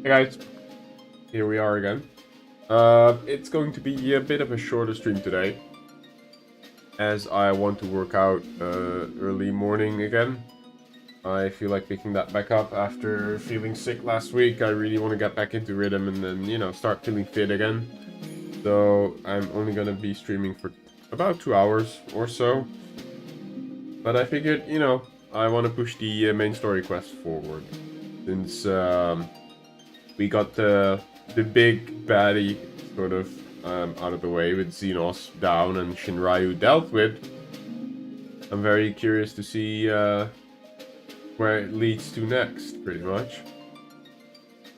Hey guys, here we are again. It's going to be a bit of a shorter stream today, as I want to work out early morning again. I feel like picking that back up after feeling sick last week. I really want to get back into rhythm and then, start feeling fit again. So I'm only going to be streaming for about 2 hours or so. But I figured, I want to push the main story quest forward. Since we got the big baddie sort of out of the way with Xenos down and Shinryu dealt with, I'm very curious to see where it leads to next, pretty much.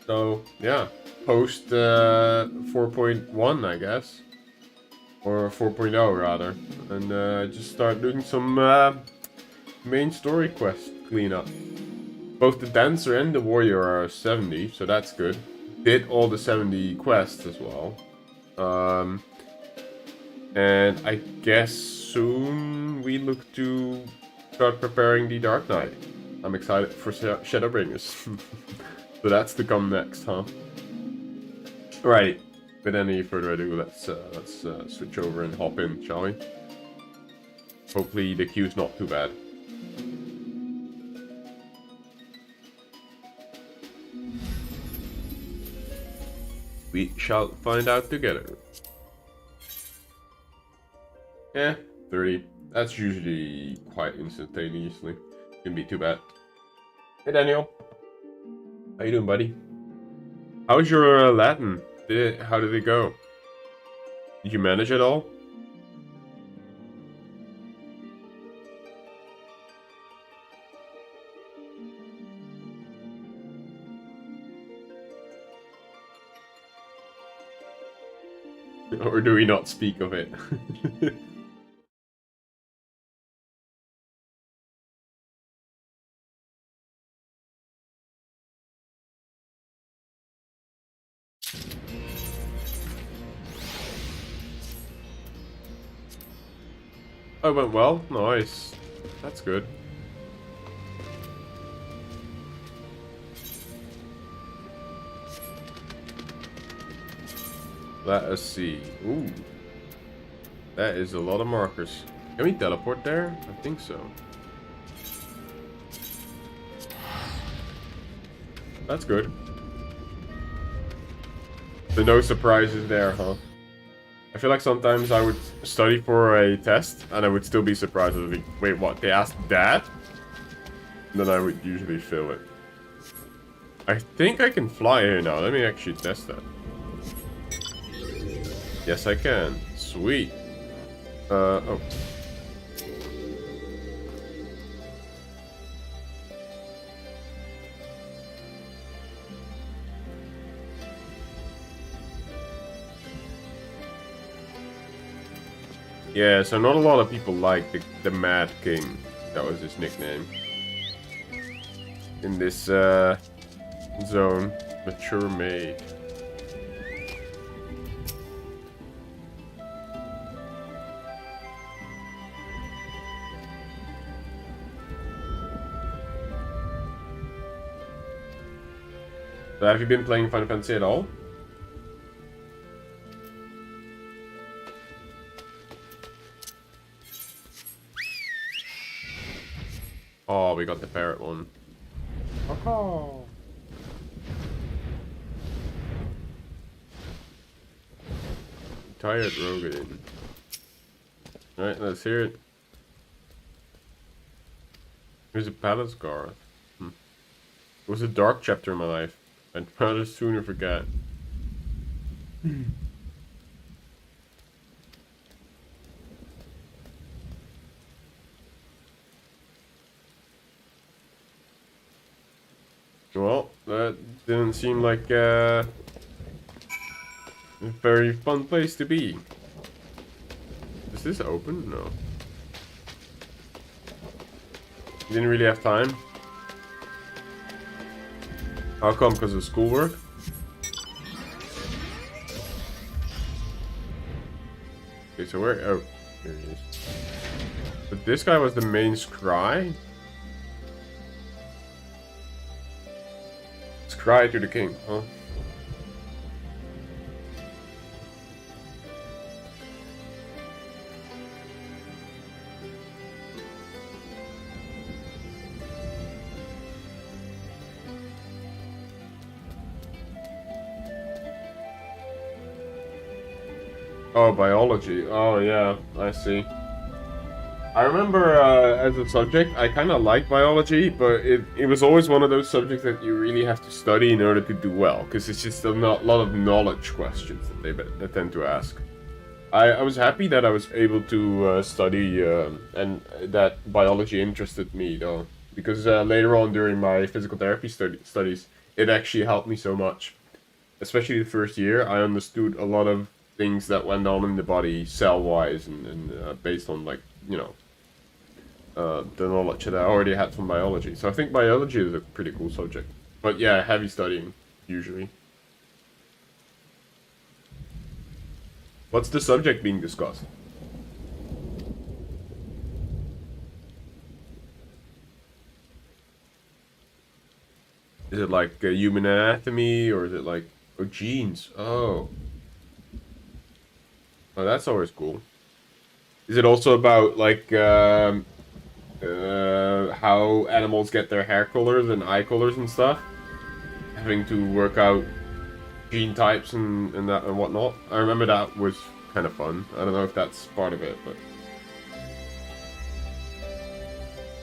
So, yeah, post 4.1, I guess. Or 4.0, rather. And just start doing some main story quest cleanup. Both the Dancer and the Warrior are 70, so that's good. Did all the 70 quests as well. And I guess soon we look to start preparing the Dark Knight. I'm excited for Shadowbringers. So that's to come next, huh? Right. Without any further ado, let's switch over and hop in, shall we? Hopefully the queue's not too bad. We shall find out together. Yeah, 30. That's usually quite instantaneously. Shouldn't be too bad. Hey Daniel. How you doing, buddy? How's your Latin? How did it go? Did you manage it all? Or do we not speak of it? Oh, it went well? Nice. That's good. Let us see. Ooh. That is a lot of markers. Can we teleport there? I think so. That's good. So no surprises there, huh? I feel like sometimes I would study for a test and I would still be surprised. I was like, wait, what? They asked that? And then I would usually fail it. I think I can fly here now. Let me actually test that. Yes, I can. Sweet. Oh. Yeah, so not a lot of people like the Mad King. That was his nickname. In this zone. Mature maid. So have you been playing Final Fantasy at all? Oh, we got the parrot one. Oh. Tired Rogan. Alright, let's hear it. Here's a palace guard. It was a dark chapter in my life. I'd rather sooner forget. Well, that didn't seem like a very fun place to be. Is this open? No. You didn't really have time? How come? Because of schoolwork? Okay, so where? Oh, here he is. But this guy was the main scry? Scry to the king, huh? Oh, biology. Oh, yeah, I see. I remember as a subject, I kind of like biology, but it was always one of those subjects that you really have to study in order to do well, because it's just a lot of knowledge questions that they tend to ask. I was happy that I was able to study and that biology interested me, though, because later on during my physical therapy studies, it actually helped me so much. Especially the first year, I understood a lot of things that went on in the body cell-wise and based on, like, you know, the knowledge that I already had from biology. So I think biology is a pretty cool subject. But yeah, heavy studying, usually. What's the subject being discussed? Is it like human anatomy, or is it like... Oh, genes. Oh. Oh, that's always cool. Is it also about, like, how animals get their hair colors and eye colors and stuff? Having to work out gene types and that and whatnot. I remember that was kind of fun. I don't know if that's part of it, but...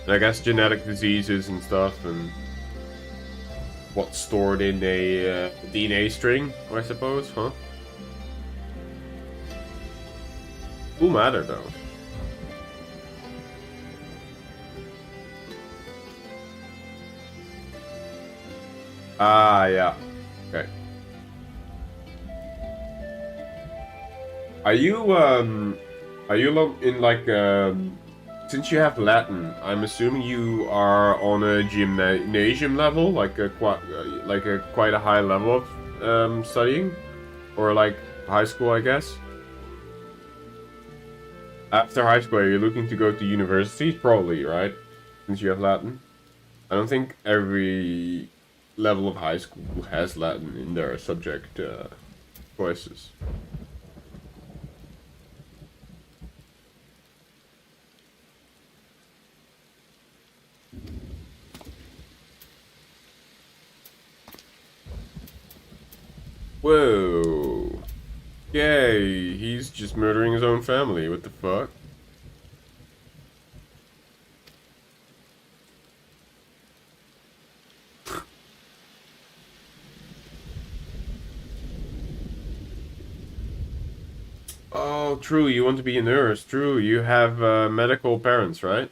And I guess genetic diseases and stuff, and... what's stored in a DNA string, I suppose, huh? Cool matter, though. Ah, yeah. Okay. Are you in, like, since you have Latin, I'm assuming you are on a gymnasium level, like quite a high level of studying, or like high school, I guess. After high school, are you looking to go to university? Probably, right? Since you have Latin. I don't think every level of high school has Latin in their subject choices. Whoa. Yay, he's just murdering his own family. What the fuck? Oh, true, you want to be a nurse. True, you have medical parents, right?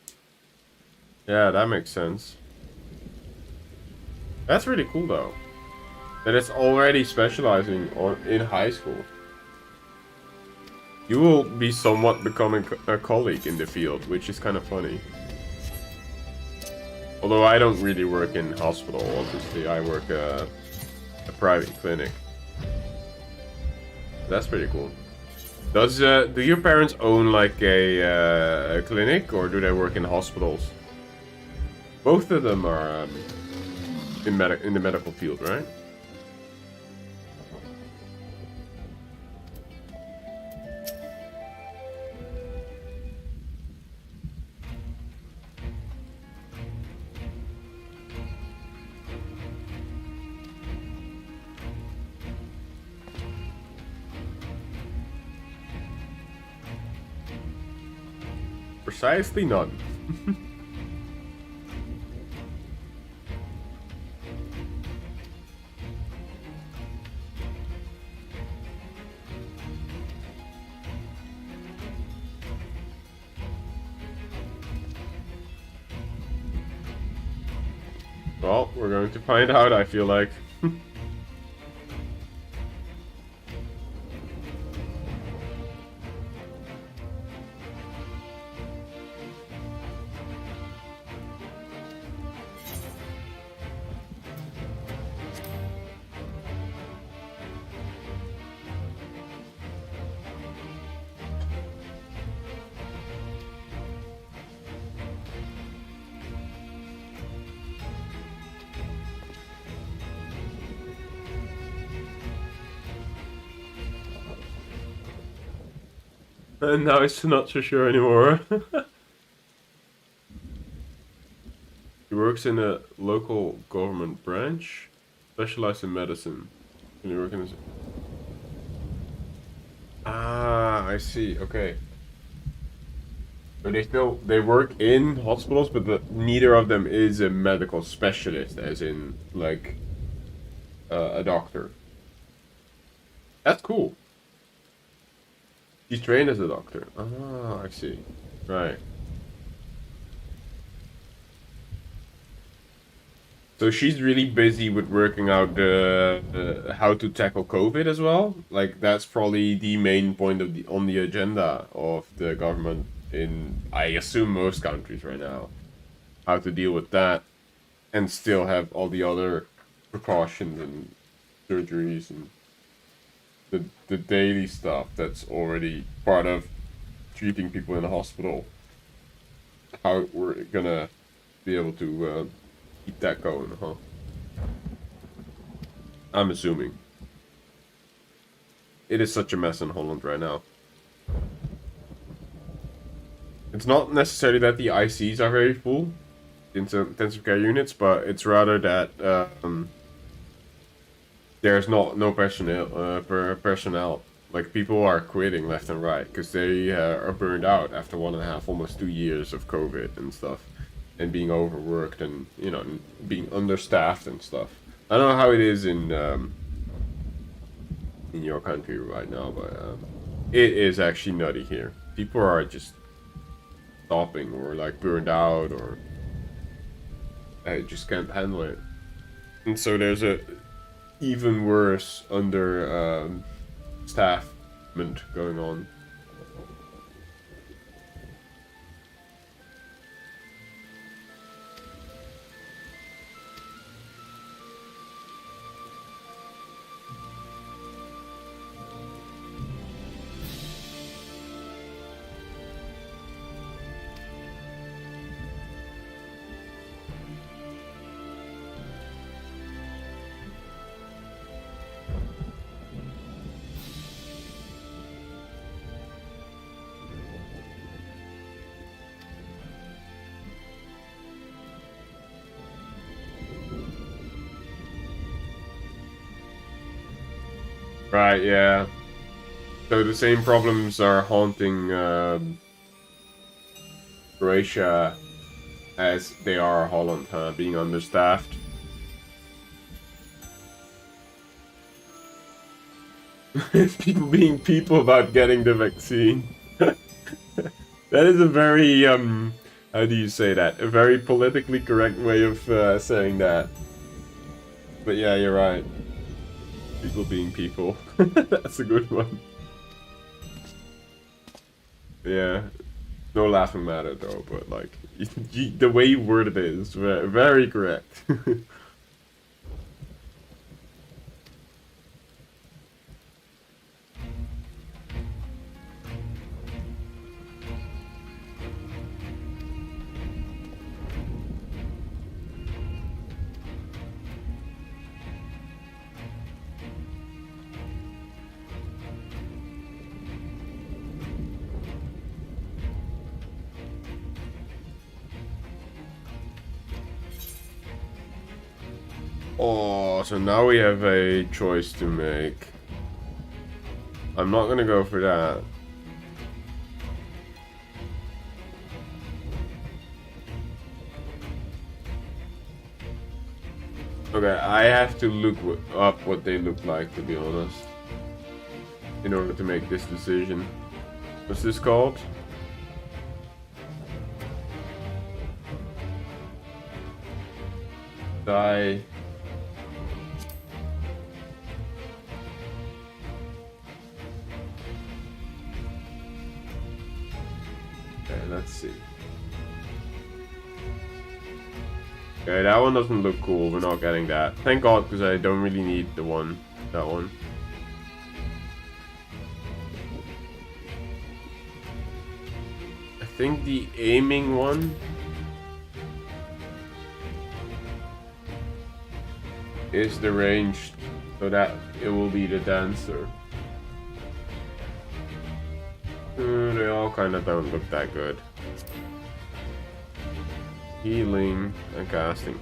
Yeah, that makes sense. That's really cool, though. That it's already specializing in high school. You will be somewhat becoming a colleague in the field, which is kind of funny. Although I don't really work in hospital, obviously. I work a private clinic. That's pretty cool. Do your parents own like a clinic, or do they work in hospitals? Both of them are in the medical field, right? Precisely none. Well, we're going to find out, I feel like. And now he's not so sure anymore. He works in a local government branch, specialized in medicine. Can you work in Ah, I see. Okay. But they work in hospitals, but neither of them is a medical specialist, as in like a doctor. That's cool. He's trained as a doctor. Ah, I see. Right. So she's really busy with working out how to tackle COVID as well. Like that's probably the main point of the on the agenda of the government in, I assume, most countries right now. How to deal with that and still have all the other precautions and surgeries and the daily stuff that's already part of treating people in the hospital. How we're gonna be able to keep that going, huh? I'm assuming. It is such a mess in Holland right now. It's not necessarily that the ICs are very full, intensive care units, but it's rather that there's no personnel. Like people are quitting left and right because they are burned out after 1.5, almost 2 years of COVID and stuff, and being overworked and being understaffed and stuff. I don't know how it is in your country right now, but it is actually nutty here. People are just stopping or like burned out or I just can't handle it. And so there's a even worse under staffment going on. Right, yeah. So the same problems are haunting Croatia as they are Holland, huh? Being understaffed. People being people about getting the vaccine. That is a very, how do you say that? A very politically correct way of saying that. But yeah, you're right. People being people. That's a good one. Yeah. No laughing matter though, but like, the way you worded it is very, very correct. Oh, so now we have a choice to make. I'm not gonna go for that. Okay, I have to look up what they look like, to be honest, in order to make this decision. What's this called? Die. Okay, let's see. Okay, that one doesn't look cool. We're not getting that. Thank God, because I don't really need that one. I think the aiming one is the ranged, so that it will be the dancer. They all kind of don't look that good. Healing and casting.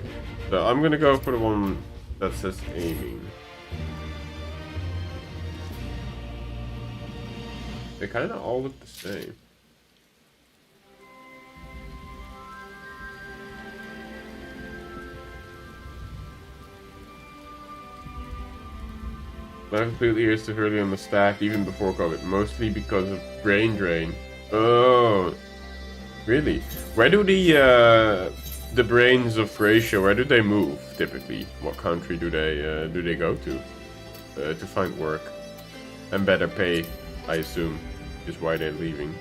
So I'm gonna go for the one that says aiming. They kind of all look the same. I completely used to early on the stack, even before COVID, mostly because of brain drain. Oh, really? Where do the brains of Croatia? Where do they move typically? What country do they go to find work and better pay? I assume is why they're leaving.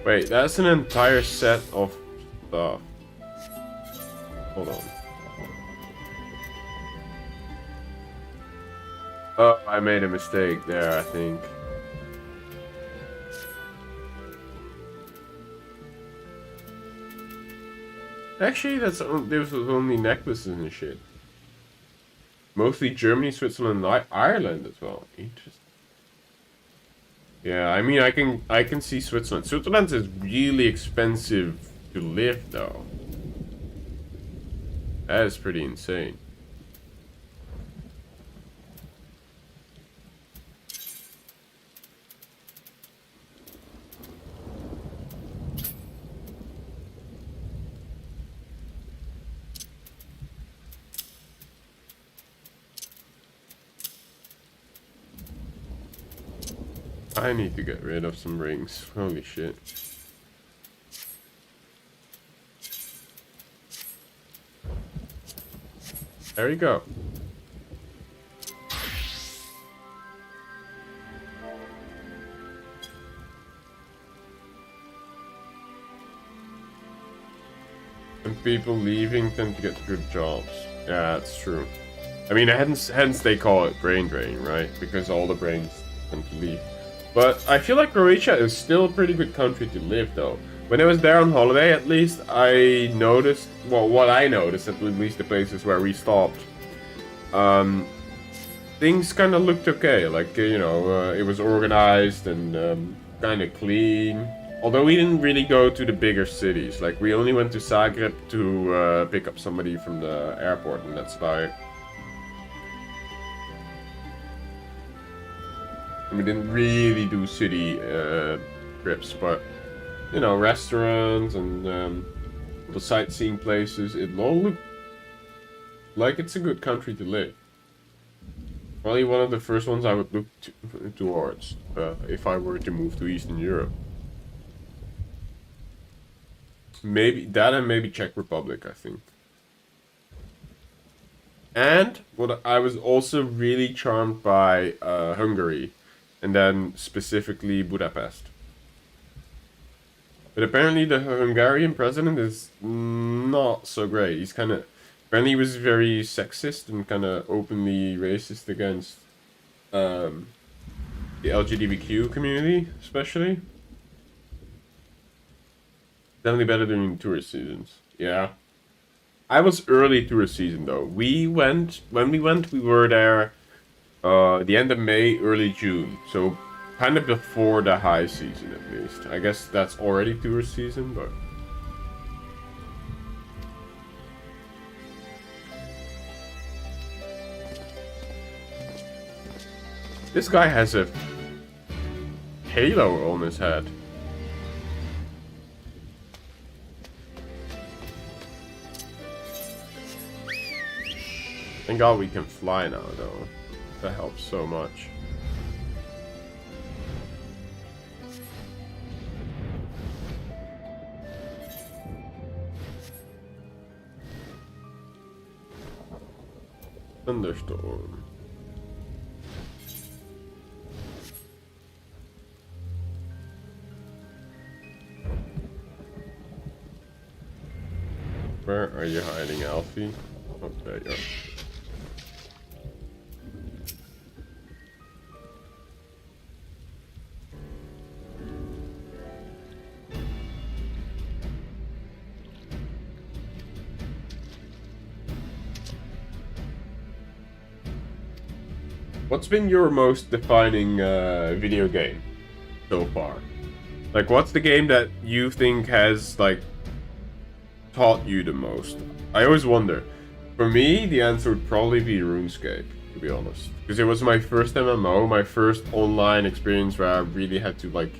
Wait, that's an entire set of stuff. Hold on. Oh, I made a mistake there, I think. Actually, those was only necklaces and shit. Mostly Germany, Switzerland, and Ireland as well. Interesting. Yeah, I mean, I can see Switzerland. Switzerland is really expensive to live, though. That is pretty insane. I need to get rid of some rings. Holy shit. There you go. And people leaving tend to get good jobs. Yeah, that's true. I mean, hence they call it brain drain, right? Because all the brains tend to leave. But I feel like Croatia is still a pretty good country to live, though. When I was there on holiday, at least, I noticed, well, what I noticed, at least the places where we stopped, things kind of looked okay. Like, you know, it was organized and kind of clean. Although we didn't really go to the bigger cities. Like, we only went to Zagreb to pick up somebody from the airport, and that's about it. We didn't really do city trips, but, you know, restaurants and the sightseeing places, it all looked like it's a good country to live. Probably one of the first ones I would look towards if I were to move to Eastern Europe. Maybe that, and maybe Czech Republic, I think. And what I was also really charmed by Hungary. And then specifically Budapest. But apparently the Hungarian president is not so great. He's kind of... Apparently he was very sexist and kind of openly racist against the LGBTQ community, especially. Definitely better during tourist seasons. Yeah. I was early tourist season though. When we went, we were there... the end of May, early June, so kind of before the high season at least. I guess that's already tourist season, but... This guy has a halo on his head. Thank God we can fly now, though. That helps so much. Thunderstorm. Where are you hiding, Alfie? Oh, there you are. What's been your most defining video game so far? Like, what's the game that you think has, like, taught you the most? I always wonder. For me, the answer would probably be RuneScape, to be honest. Because it was my first MMO, my first online experience where I really had to, like,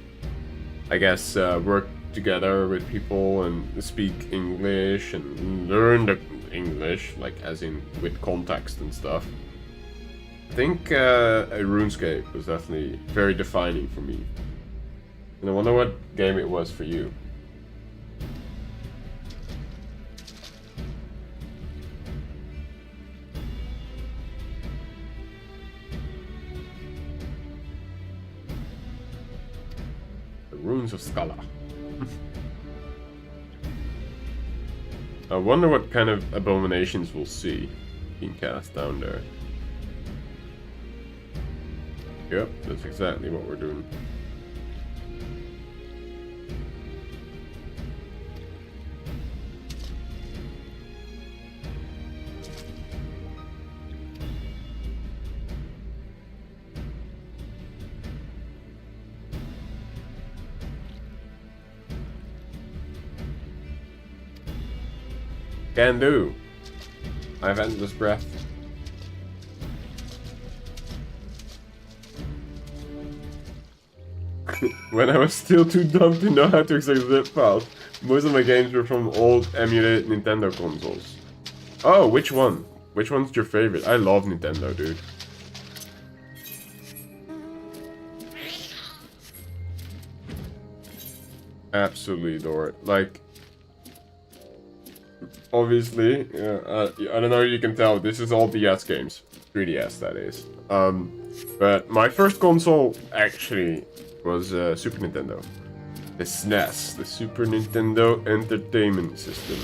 I guess, work together with people and speak English and learn the English, like, as in with context and stuff. I think RuneScape was definitely very defining for me. And I wonder what game it was for you. The Runes of Scala. I wonder what kind of abominations we'll see being cast down there. Yep, that's exactly what we're doing. Can do. I have endless breath. When I was still too dumb to know how to extract zip files, most of my games were from old emulated Nintendo consoles. Oh, which one? Which one's your favorite? I love Nintendo, dude. Absolutely adore it. Like, obviously, I don't know if you can tell, this is all DS games. 3DS, that is. But my first console, actually, was Super Nintendo. The SNES, the Super Nintendo Entertainment System.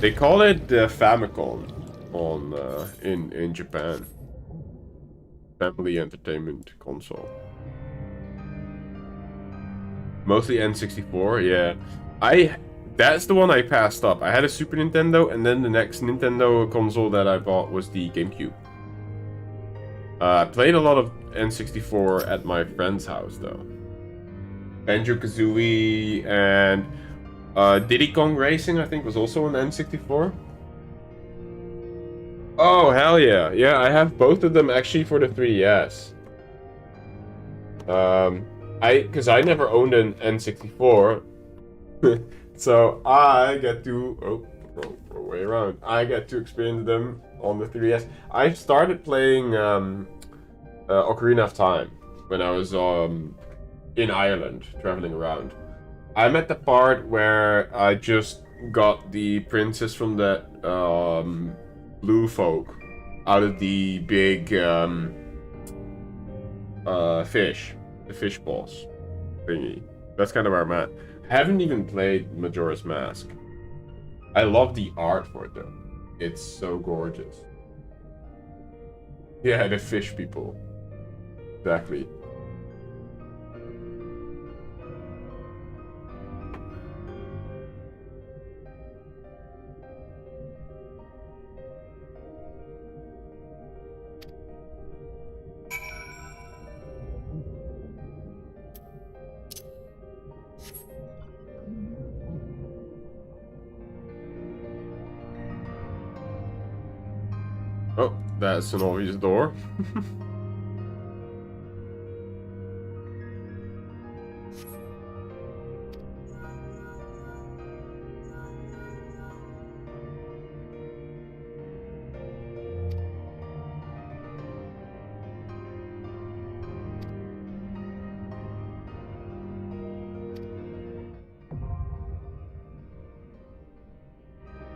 They call it the Famicom in Japan. Family Entertainment Console. Mostly N64, yeah. That's the one I passed up. I had a Super Nintendo, and then the next Nintendo console that I bought was the GameCube. I played a lot of N64 at my friend's house, though. Banjo-Kazooie and Diddy Kong Racing, I think, was also on N64. Oh, hell yeah. Yeah, I have both of them actually for the 3DS. Because I never owned an N64. So I get to... Oh, way around. I get to experience them on the 3DS. I started playing Ocarina of Time when I was in Ireland, traveling around. I'm at the part where I just got the princess from that blue folk out of the big fish, the fish boss thingy. That's kind of where I'm at. I haven't even played Majora's Mask. I love the art for it though. It's so gorgeous. Yeah, the fish people. Exactly. Oh, that's an obvious door.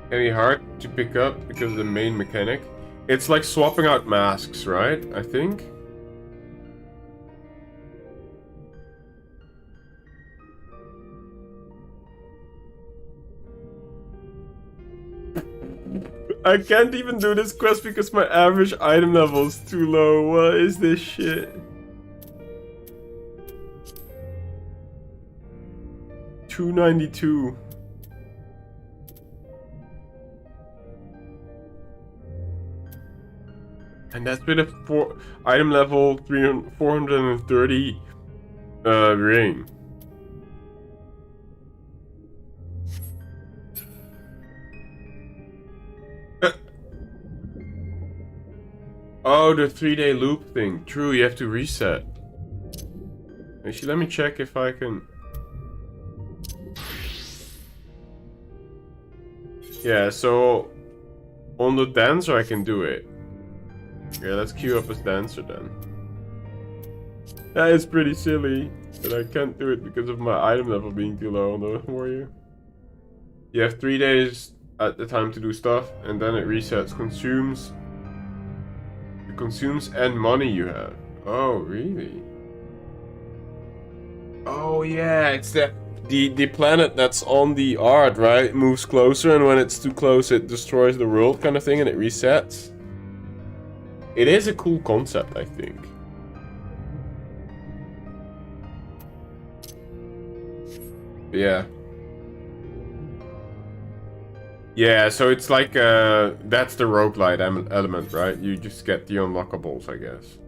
Can be hard to pick up because of the main mechanic. It's like swapping out masks, right? I think. I can't even do this quest because my average item level is too low. What is this shit? 292. And that's with a item level 430 ring. Oh, the 3-day loop thing. True, you have to reset. Actually, let me check if I can... Yeah, so... on the dancer I can do it. Yeah, let's queue up as dancer then. That is pretty silly, but I can't do it because of my item level being too low on the warrior. You have 3 days at the time to do stuff, and then it resets, consumes and money you have. Oh, really? Oh yeah, it's the planet that's on the art, right? Moves closer, and when it's too close, it destroys the world, kind of thing, and it resets. It is a cool concept, I think. Yeah. Yeah, so it's like, that's the roguelite element, right? You just get the unlockables, I guess.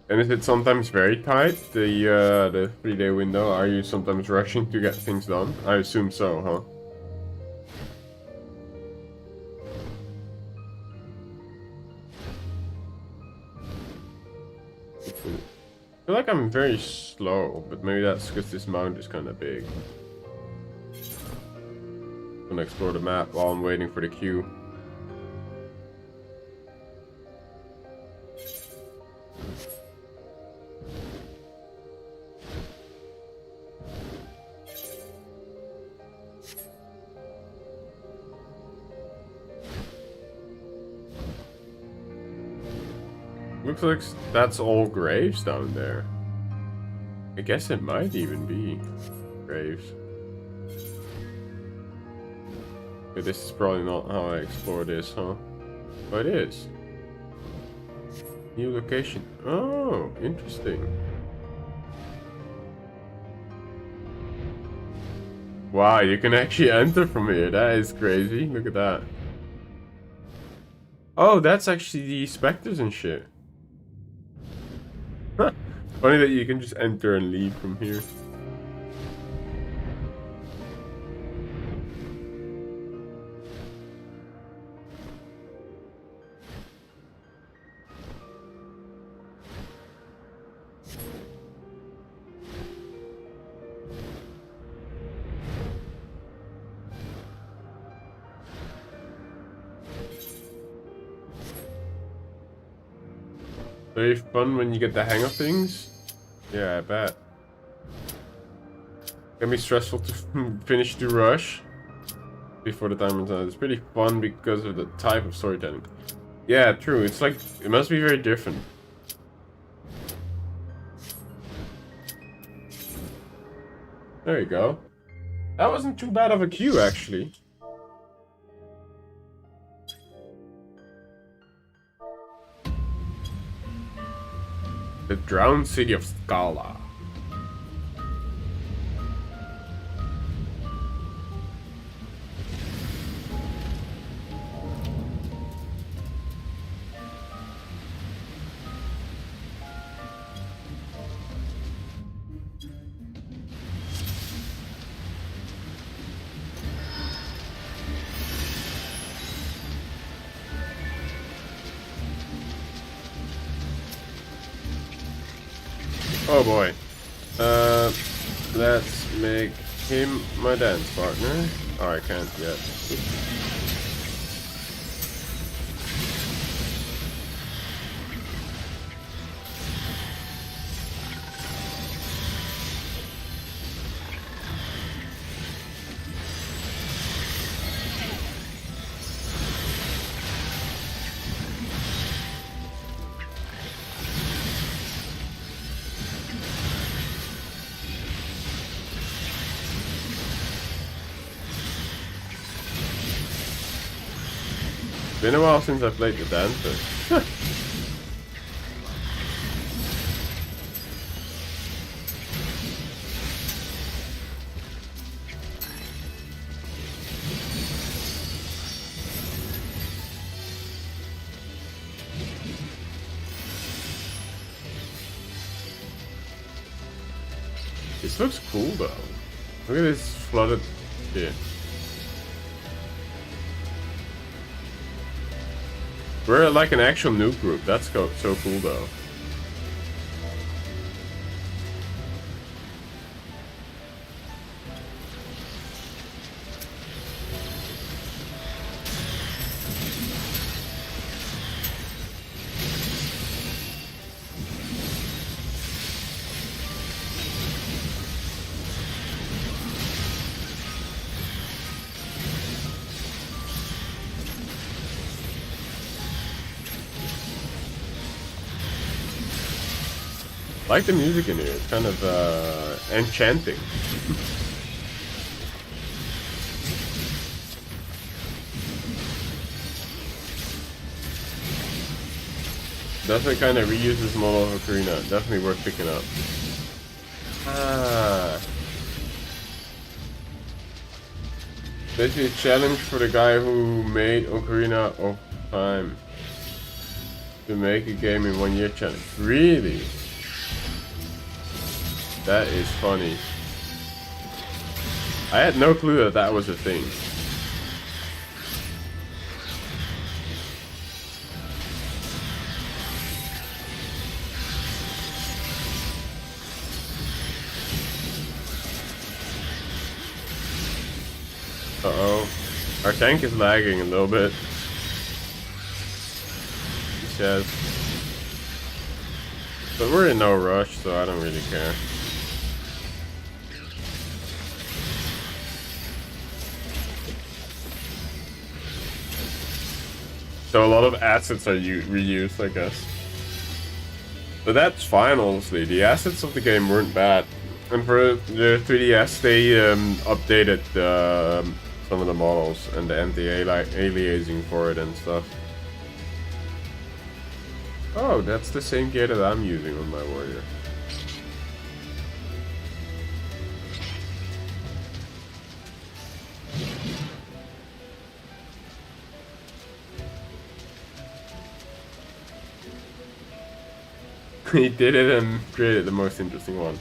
And is it sometimes very tight, the 3-day window? Are you sometimes rushing to get things done? I assume so, huh? I feel like I'm very slow, but maybe that's because this mount is kind of big. I'm gonna explore the map while I'm waiting for the queue. Looks like that's all graves down there. I guess it might even be graves. Okay, this is probably not how I explore this, huh? Oh, it is. New location. Oh, interesting. Wow, you can actually enter from here. That is crazy. Look at that. Oh, that's actually the specters and shit. Huh. Funny that you can just enter and leave from here. Very fun when you get the hang of things. Yeah, I bet. Can be stressful to finish the rush before the time runs out. It's pretty fun because of the type of storytelling. Yeah, true. It's like, it must be very different. There you go. That wasn't too bad of a queue, actually. The drowned city of Scala. Oh boy. Let's make him my dance partner. Oh, I can't yet. been a while since I played the dancer. This looks cool though. Look at this flooded shit. We're like an actual noob group. That's so cool though. I like the music in here, it's kind of enchanting. Definitely kind of reuses model of Ocarina, definitely worth picking up. Basically a challenge for the guy who made Ocarina of Time. To make a game in 1 year challenge. Really? That is funny. I had no clue that that was a thing. Uh-oh. Our tank is lagging a little bit. He says. But we're in no rush, so I don't really care. So a lot of assets are reused, I guess. But that's fine, honestly. The assets of the game weren't bad. And for the 3DS, they updated some of the models and the anti-aliasing for it and stuff. Oh, that's the same gear that I'm using on my warrior. He did it and created the most interesting one.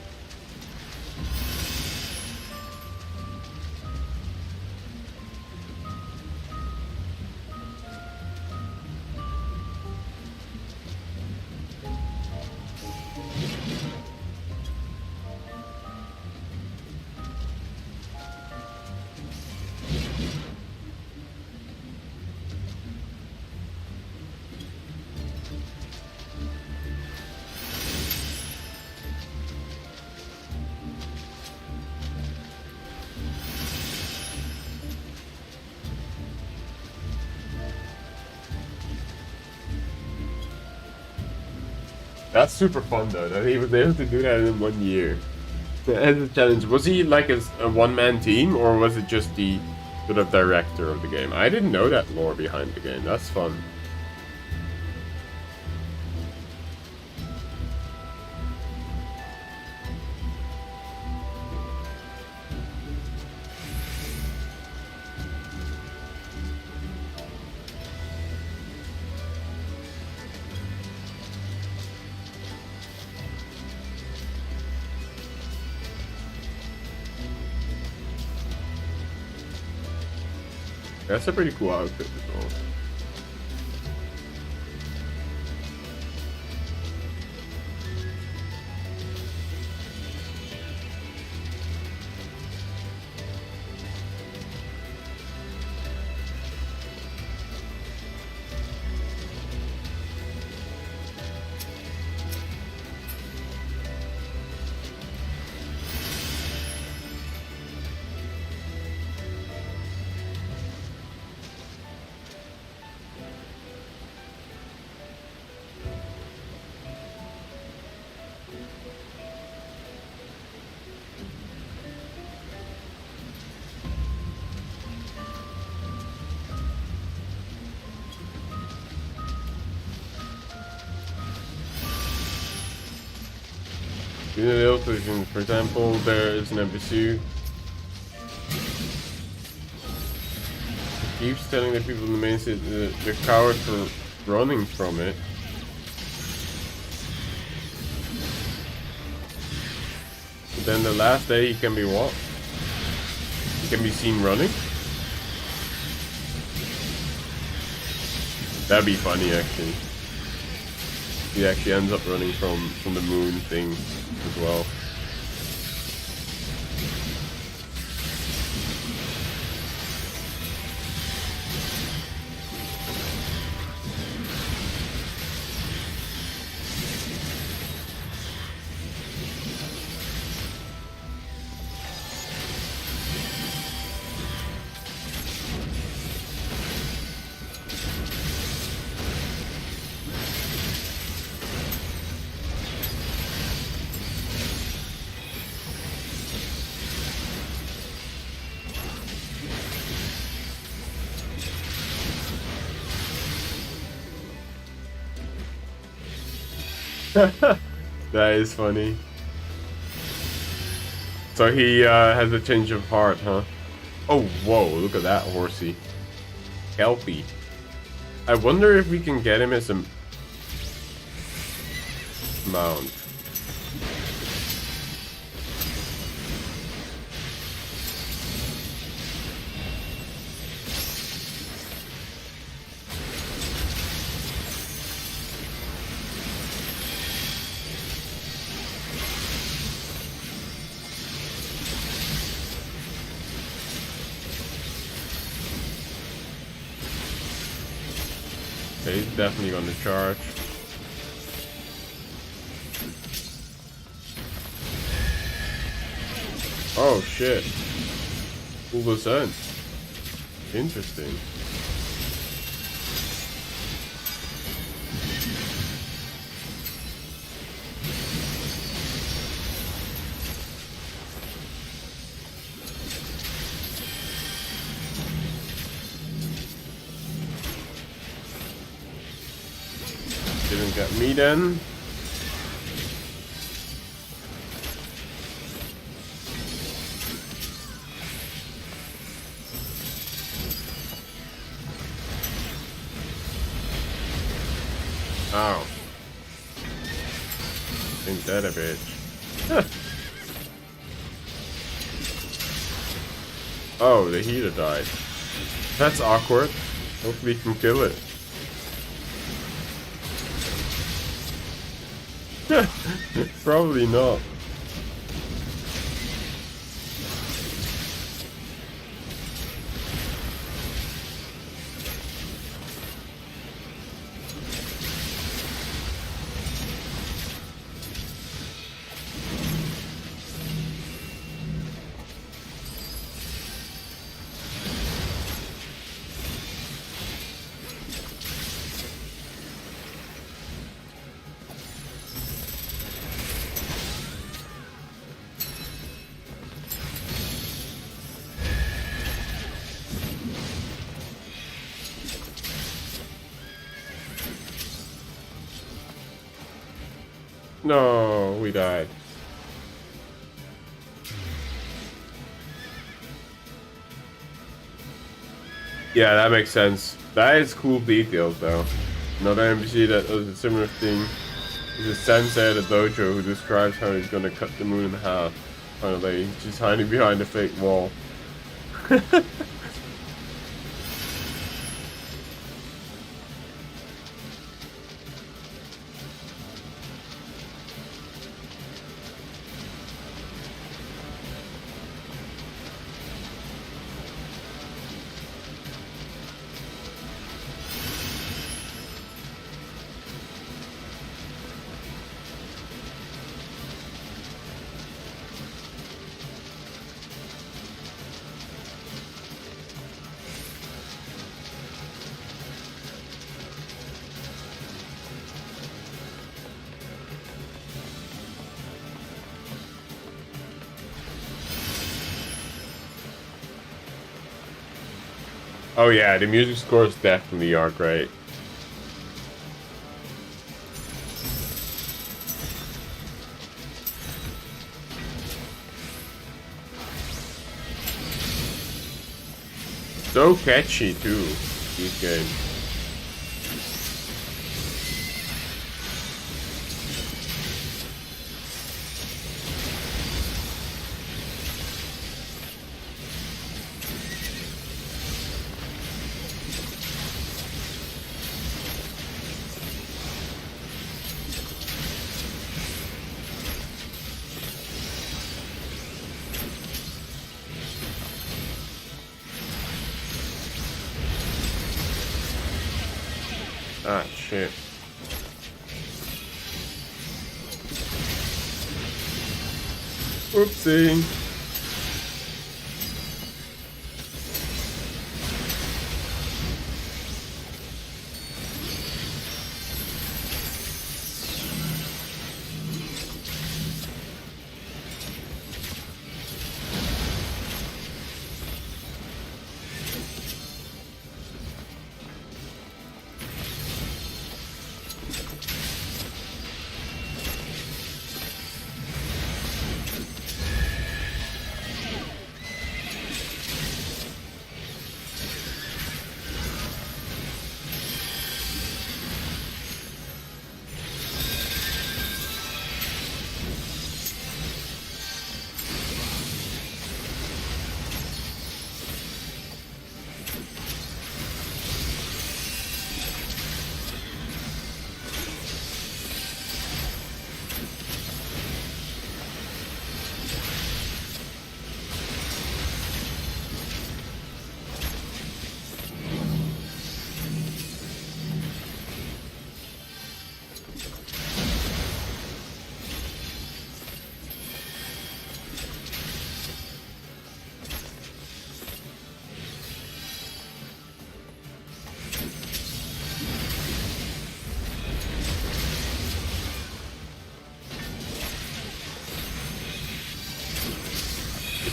That's super fun though, that he was able to do that in 1 year. As a challenge, was he like a one-man team, or was it just the sort of director of the game? I didn't know that lore behind the game, that's fun. That's a pretty cool outfit as well. In the little positions, for example, there is an MSQ. It keeps telling the people in the main city they're cowards for running from it. But then the last day he can be what? He can be seen running? That'd be funny, actually. He actually ends up running from the moon thing as well. That is funny. So he has a change of heart, huh? Oh, whoa, look at that horsey. Kelpie. I wonder if we can get him as a mount. Okay, he's definitely going to charge. Oh shit. Who was that? Interesting. Didn't get me then. Ow. Ain't that a bitch. Oh, the heater died. That's awkward. Hopefully we can kill it. Probably not. No, we died. Yeah, that makes sense. That is cool details, though. Another NPC that does a similar thing is a sensei at a dojo who describes how he's gonna cut the moon in half. Finally, just hiding behind a fake wall. Oh yeah, the music scores definitely are great. So catchy too, these games. Ah, shit. Oopsie.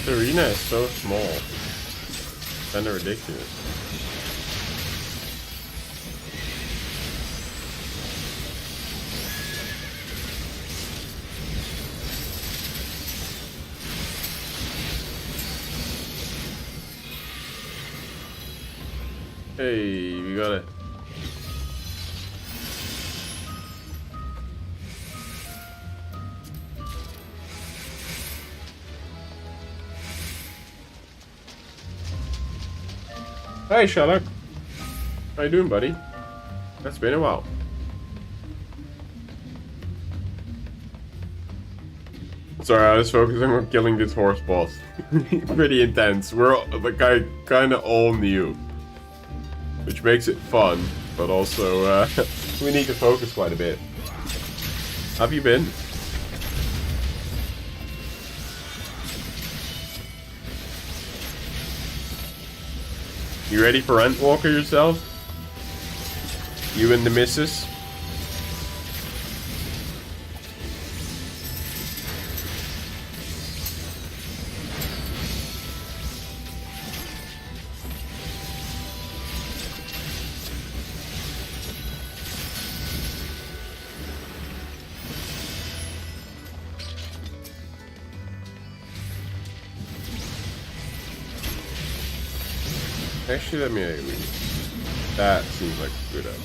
This arena is so small. It's kinda ridiculous. Hey, we got it. Hey Sherlock, how you doing, buddy? It's been a while. Sorry, I was focusing on killing this horse boss. Pretty intense. We're like kind of all new, which makes it fun, but also we need to focus quite a bit. How have you been? You ready for Endwalker yourself? You and the missus? Actually, let me read. That seems like a good idea.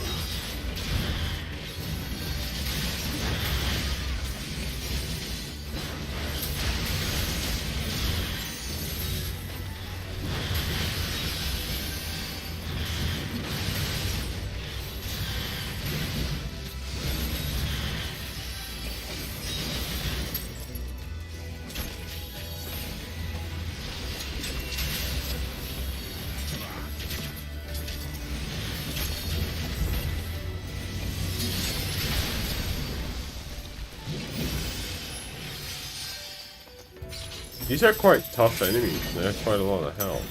These are quite tough enemies. They have quite a lot of health.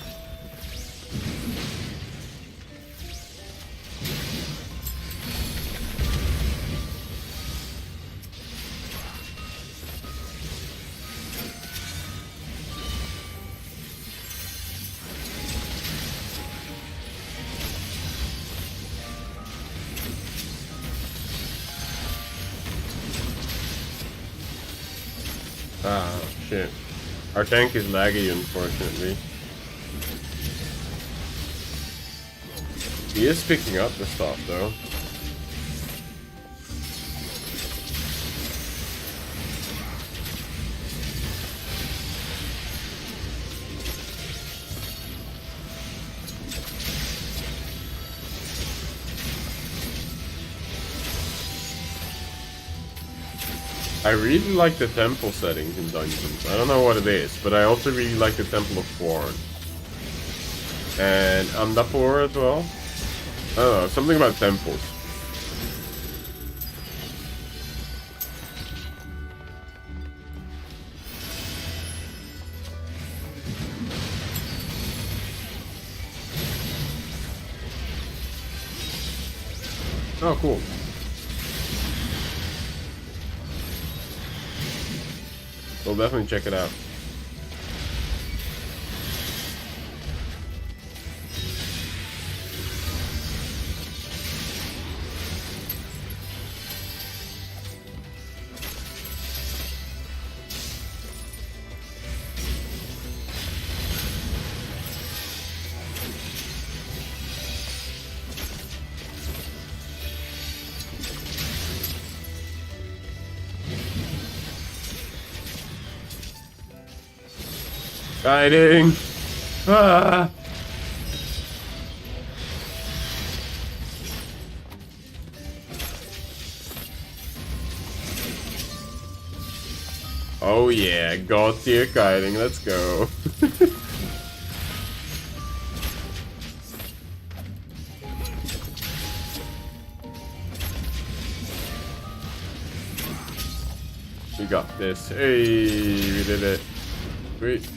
Ah, shit. Our tank is laggy, unfortunately. He is picking up the stuff though. I really like the temple settings in dungeons. I don't know what it is, but I also really like the Temple of Thorn. And Andapur as well. I don't know, something about temples. Oh, cool. We'll definitely check it out. Hiding! Ah! Oh yeah, God tier kiting, let's go. We got this. Hey, we did it. Sweet.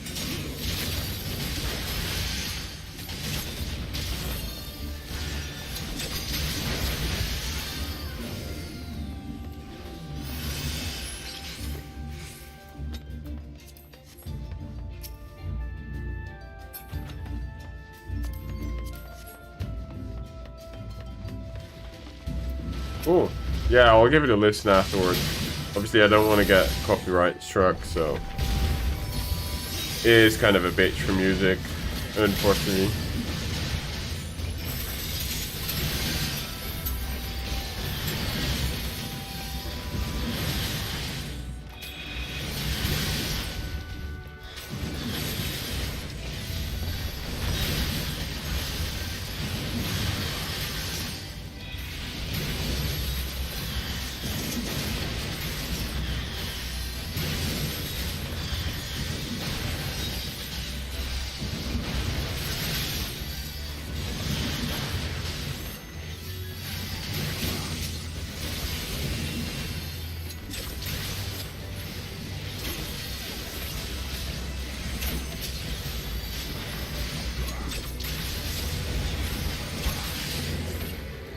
Oh, yeah, I'll give it a listen afterwards. Obviously, I don't want to get copyright struck, so it is kind of a bitch for music, unfortunately.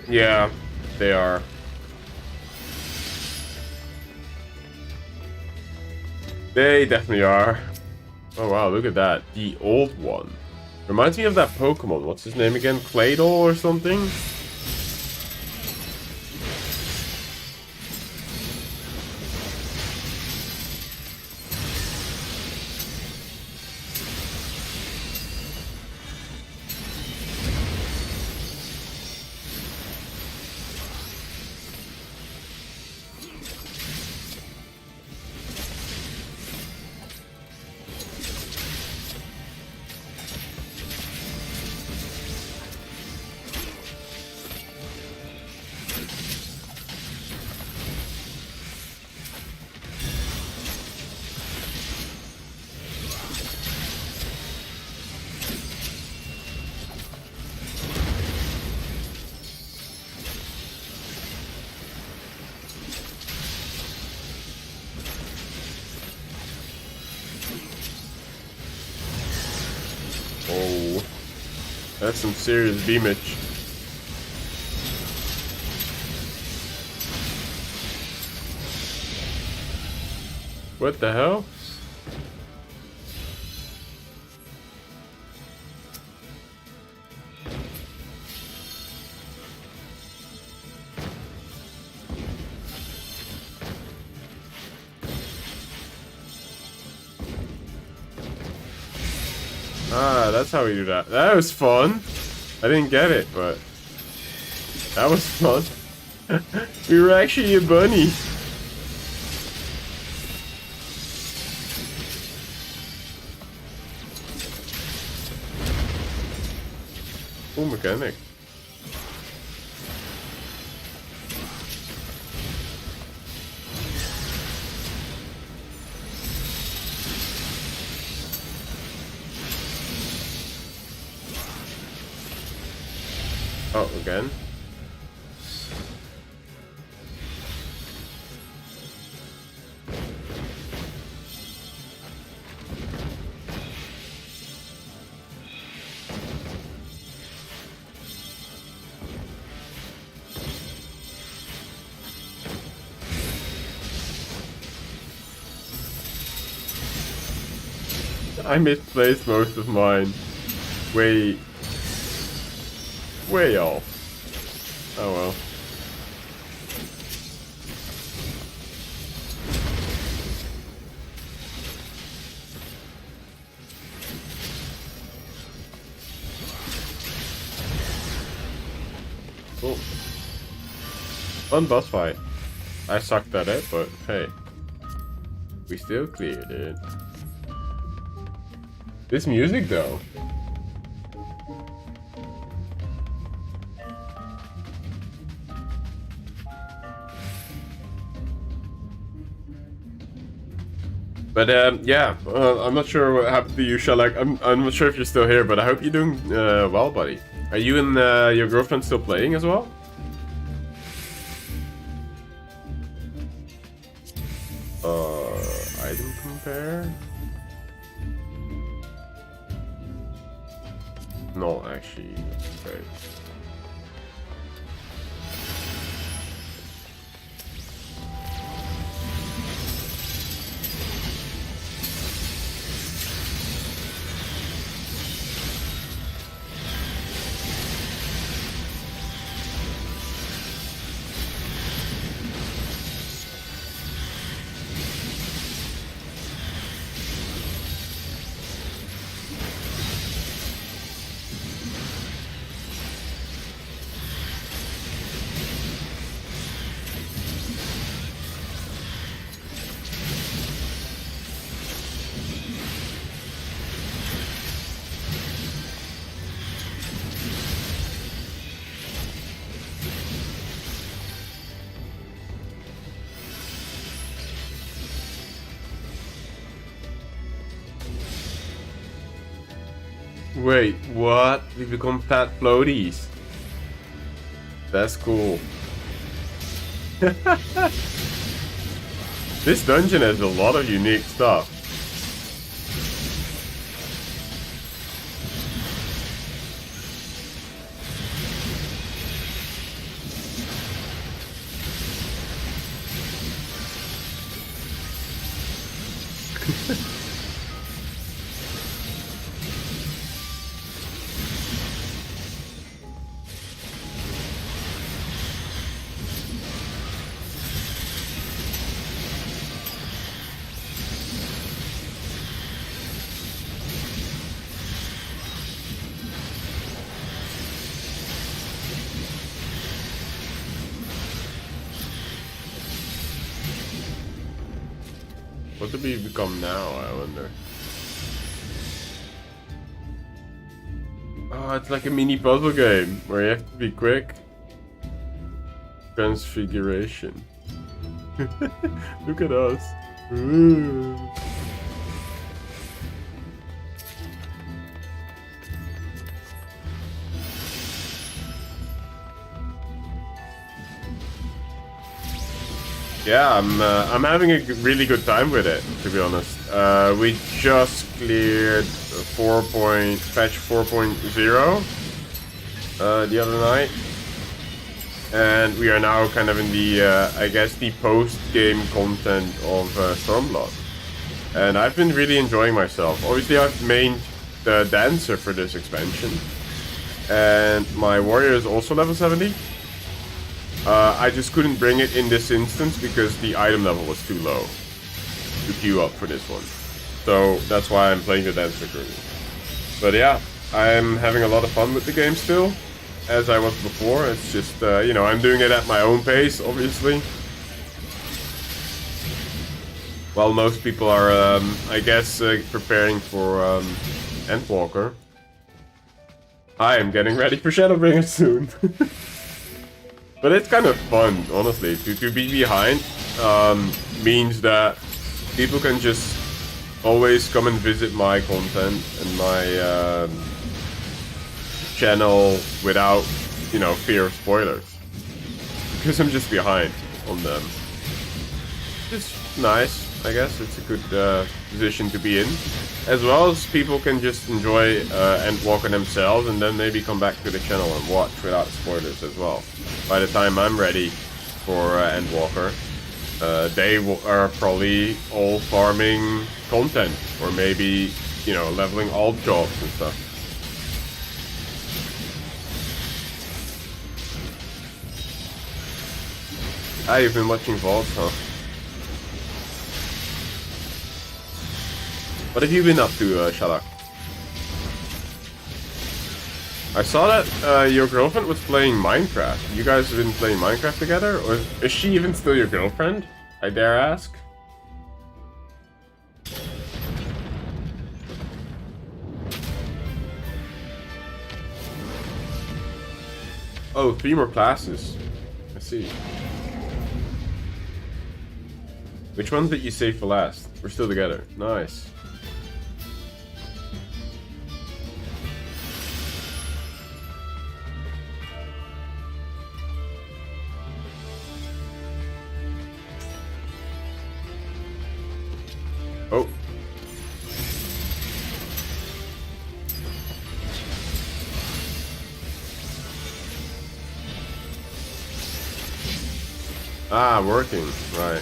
Yeah, they are. They definitely are. Oh wow, look at that. The old one. Reminds me of that Pokemon. What's his name again? Claydol or something? Oh, that's some serious damage. What the hell? Ah, that's how we do that. That was fun. I didn't get it, but That was fun. We were actually a bunny. Oh, mechanic. Oh, again. I misplaced most of mine. Way off. Oh well. Cool. Fun boss fight. I sucked at it, but hey. We still cleared it. This music though. But yeah, I'm not sure what happened to you, Shalak. I'm not sure if you're still here, but I hope you're doing well, buddy. Are you and your girlfriend still playing as well? Item compare? No, actually, okay. Wait, what? We become fat floaties. That's cool. This dungeon has a lot of unique stuff. What do we become now, I wonder? Oh, it's like a mini puzzle game where you have to be quick. Transfiguration. Look at us. Ooh. Yeah, I'm having a really good time with it, to be honest. We just cleared patch 4.0 the other night, and we are now kind of in the I guess the post-game content of Stormblood, and I've been really enjoying myself. Obviously, I've mained the dancer for this expansion, and my warrior is also level 70. I just couldn't bring it in this instance because the item level was too low to queue up for this one. So that's why I'm playing the dancer currently. But yeah, I'm having a lot of fun with the game still. as I was before. It's just, you know, I'm doing it at my own pace, obviously. While most people are, I guess, preparing for Endwalker. I am getting ready for Shadowbringer soon. But it's kind of fun, honestly. To be behind means that people can just always come and visit my content and my channel without, you know, fear of spoilers. Because I'm just behind on them. It's nice, I guess. It's a good position to be in. As well as people can just enjoy Endwalker themselves and then maybe come back to the channel and watch without spoilers as well. By the time I'm ready for Endwalker, they are probably all farming content or maybe, you know, leveling alt jobs and stuff. Ah, you've been watching VODs, huh? What have you been up to, Shalak? I saw that your girlfriend was playing Minecraft. You guys have been playing Minecraft together? Or is she even still your girlfriend? I dare ask. Oh, 3 more classes. I see. Which ones did you save for last? We're still together. Nice. Oh. Ah, working. Right.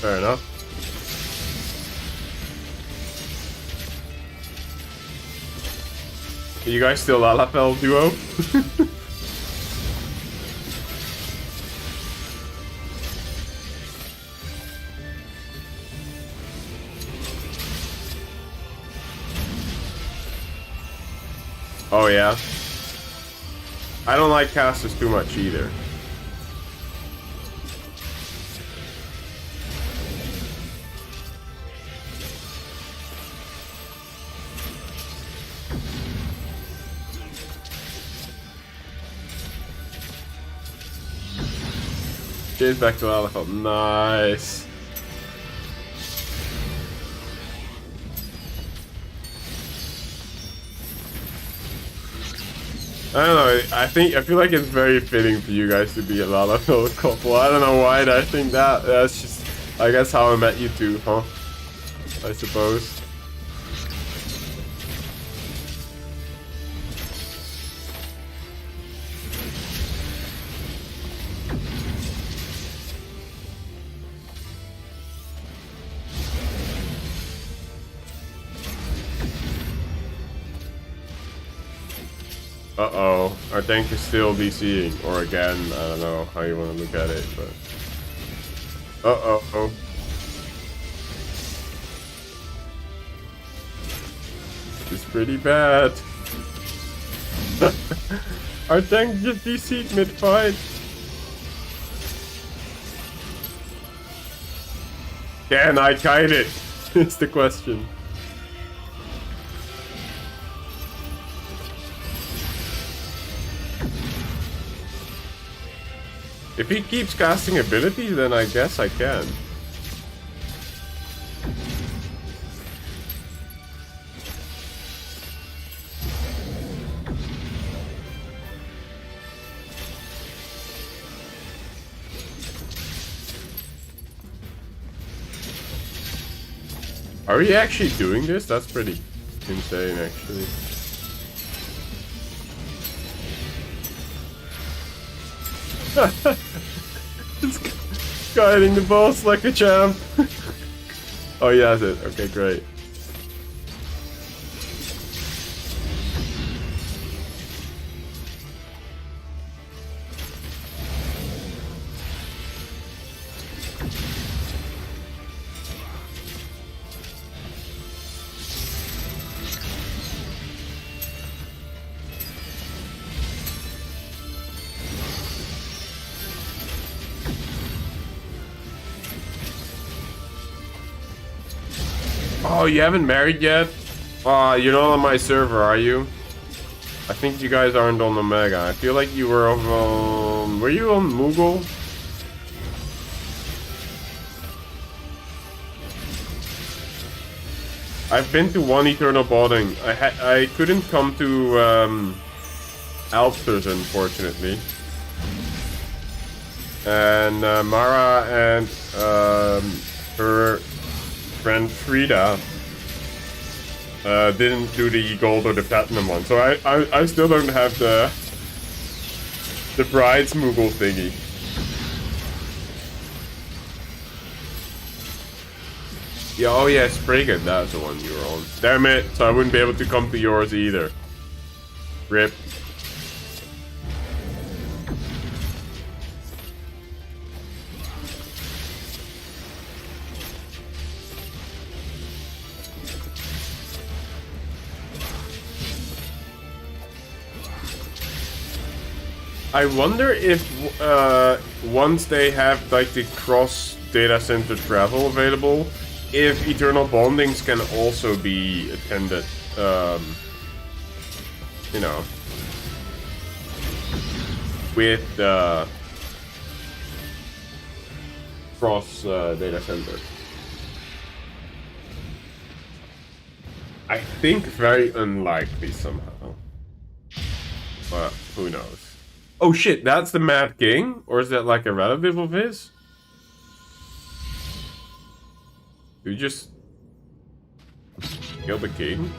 Fair enough. Are you guys still Lalafell duo? Oh yeah? I don't like casters too much either. Cheers back to Alpha. Nice. I don't know, I feel like it's very fitting for you guys to be a Lalafell couple. I don't know why I think that. That's just, I guess, how I met you two, huh? I suppose. Uh-oh, our tank is still DCing, or again, I don't know how you want to look at it, but... Uh-oh. It's pretty bad. Our tank just DC'd mid-fight. Can I kite it? Is the question. If he keeps casting abilities, then I guess I can. Are we actually doing this? That's pretty insane, actually. Just guiding the boss like a champ. Oh, he has it. Okay, great. Oh, you haven't married yet? You're not on my server, are you? I think you guys aren't on Omega. I feel like you were on... were you on Moogle? I've been to one Eternal Bonding. I couldn't come to Alpsters, unfortunately. And Mara and her friend Frida didn't do the gold or the platinum one, so I still don't have the bride's Moogle thingy. Yeah, oh yeah, Spriggan, that's the one you were on. Damn it, so I wouldn't be able to come to yours either. Rip. I wonder if once they have like the cross data center travel available, if Eternal Bondings can also be attended, you know, with cross data center. I think very unlikely somehow, but who knows. Oh shit, that's the Mad King? Or is that like a relative of his? You just kill the king?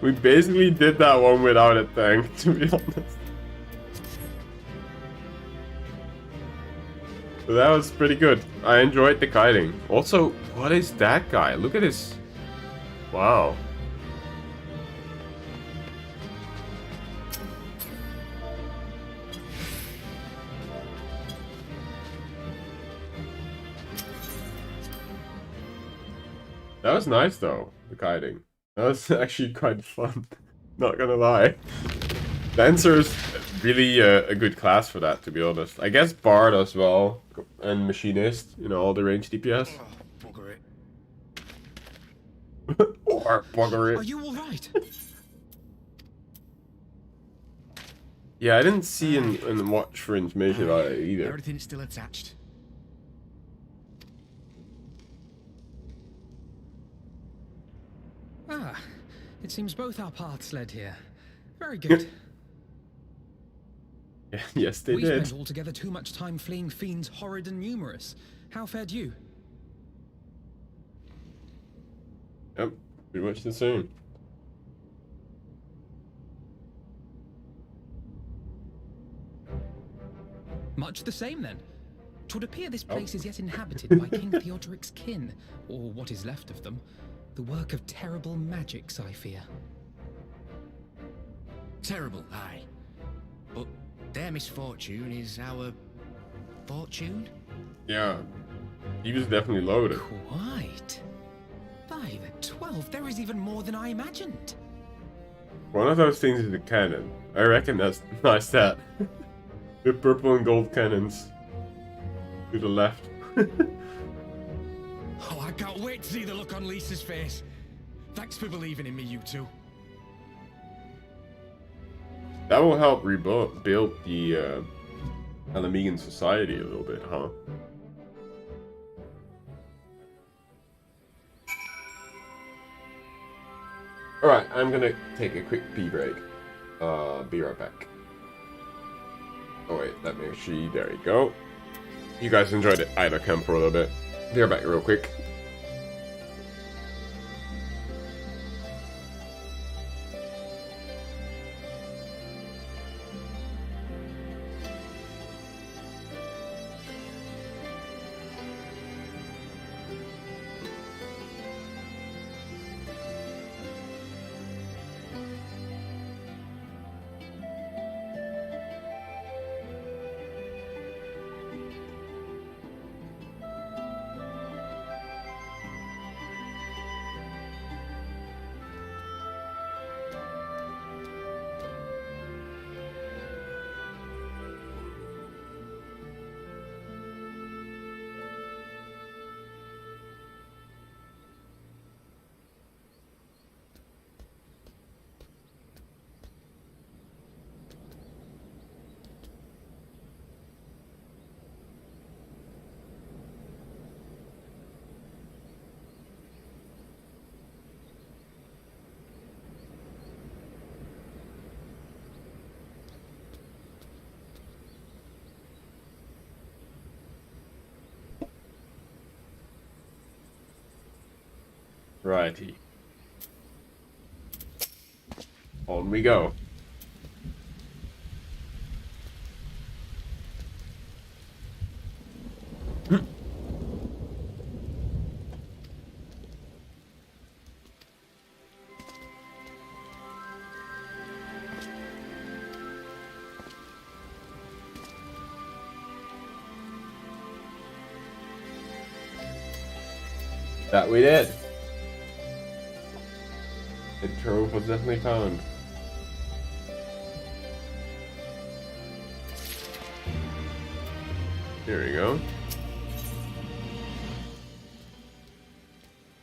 We basically did that one without a tank, to be honest. So that was pretty good. I enjoyed the kiting. Also, what is that guy? Look at his... Wow. That was nice though, the kiting. That was actually quite fun, not gonna lie. Dancer's really a good class for that, to be honest. I guess Bard as well, and Machinist, you know, all the range DPS. Oh, bugger it. Or bugger it. Are you alright? Yeah, I didn't see and watch for information about it either. Everything's still attached. Ah, it seems both our paths led here. Very good. Yes, they we did. spent altogether too much time fleeing fiends horrid and numerous. How fared you? Yep, pretty much the same. Much the same then. 'Twould appear this place is yet inhabited by King Theodoric's kin, or what is left of them. The work of terrible magics, I fear. Terrible, aye. But their misfortune is our fortune? Yeah, he was definitely loaded. Quite. By the 12, there is even more than I imagined. One of those things is a cannon. I reckon that's nice that. The purple and gold cannons. To the left. Oh, I can't wait to see the look on Lyse's face. Thanks for believing in me, you two. That will help build the Alamegan society a little bit, huh? Alright, I'm gonna take a quick pee break. Be right back. Oh wait, let me see, there you go. You guys enjoyed it idle camp for a little bit. Be right back real quick. Righty. On we go. That we did. The trove was definitely found. Here we go.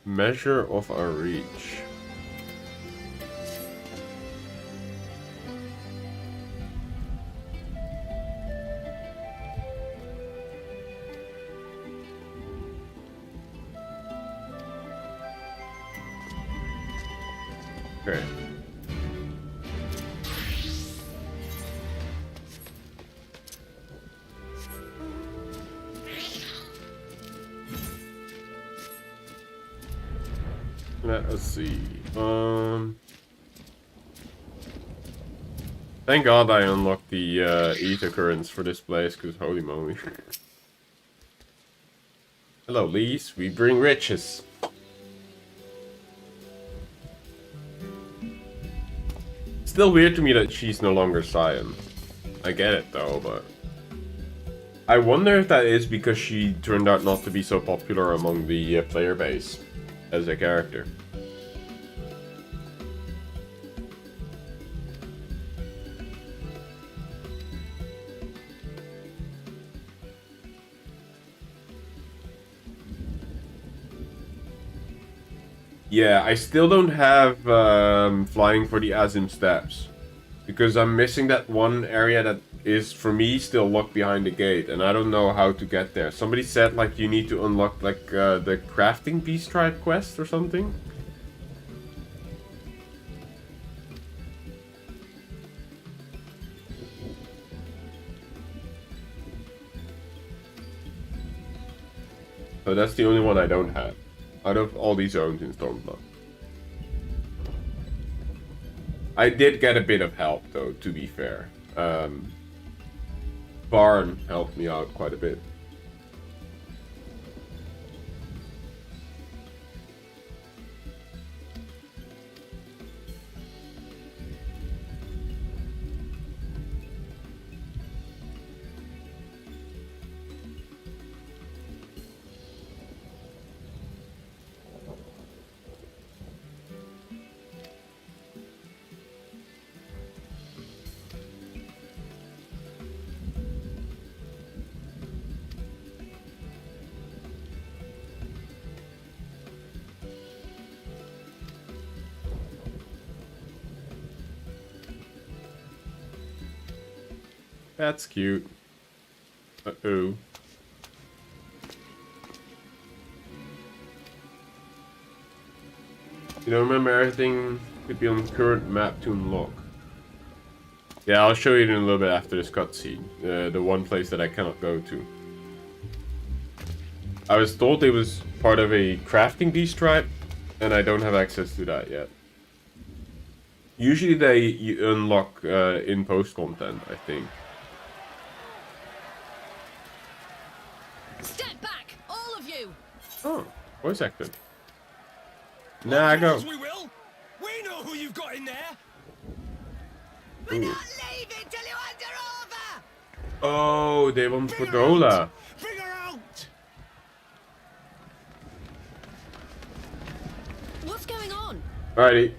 Measure of our reach. Okay. Let us see. Thank God I unlocked the ether currents for this place, because holy moly. Hello, Lyse. We bring riches. Still weird to me that she's no longer Scion. I get it though, but I wonder if that is because she turned out not to be so popular among the player base as a character. Yeah, I still don't have flying for the Azim Steps. Because I'm missing that one area that is, for me, still locked behind the gate. And I don't know how to get there. Somebody said, like, you need to unlock, like, the crafting beast tribe quest or something. So that's the only one I don't have. Out of all these zones in Stormblood. I did get a bit of help though, to be fair. Barn helped me out quite a bit. That's cute. Uh-oh. You don't remember everything could be on the current map to unlock. Yeah, I'll show you in a little bit after this cutscene. The one place that I cannot go to. I was told it was part of a crafting beast tribe, and I don't have access to that yet. Usually they unlock in post content, I think. Step back, all of you! Oh, voice acting. Nah, go. We will. We know who you've got in there. We're not leaving till you hand her over! Oh, they want Bring her Pagola. out. Bring her out. What's going on? Alrighty.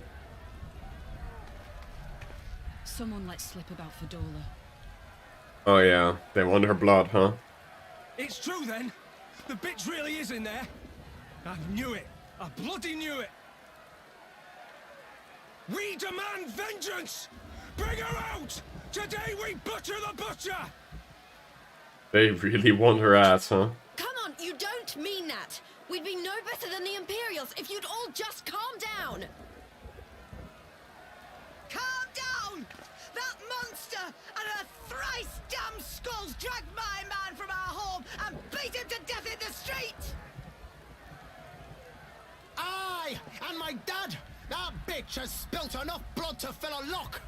Someone let slip about Fedola. Oh yeah, they want her blood, huh? It's true then. The bitch really is in there. I knew it. I bloody knew it. We demand vengeance. Bring her out. Today we butcher the butcher. They really want her ass, huh? Come on, you don't mean that. We'd be no better than the Imperials if you'd all just calm down. Calm down! That monster and her thrice damned skulls dragged my man from our home and beat him to death in the street! Aye, like, Dad? That bitch has spilt enough blood to fill a lock.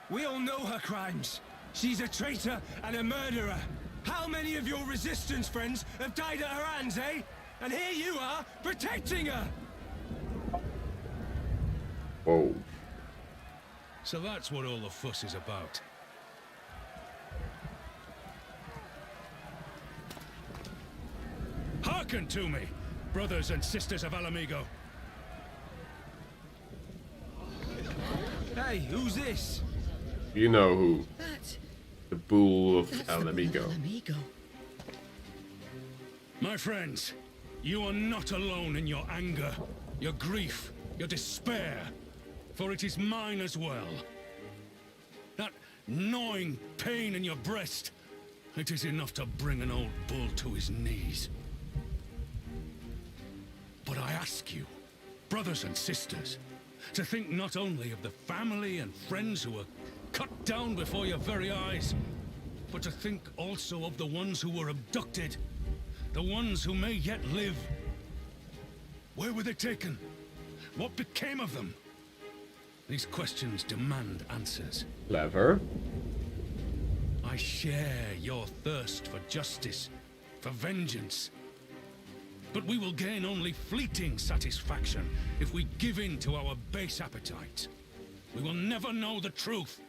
We all know her crimes. She's a traitor and a murderer. How many of your resistance friends have died at her hands, eh? And here you are, protecting her! Whoa. So that's what all the fuss is about. Hearken to me, brothers and sisters of Alamigo. Hey, who's this? You know who. That... The Bull of That's Alamigo. Alamigo. My friends, you are not alone in your anger, your grief, your despair, for it is mine as well. That gnawing pain in your breast, it is enough to bring an old bull to his knees. But I ask you, brothers and sisters, to think not only of the family and friends who were cut down before your very eyes, but to think also of the ones who were abducted, the ones who may yet live. Where were they taken? What became of them? These questions demand answers. Clever. I share your thirst for justice, for vengeance. But we will gain only fleeting satisfaction if we give in to our base appetites. We will never know the truth.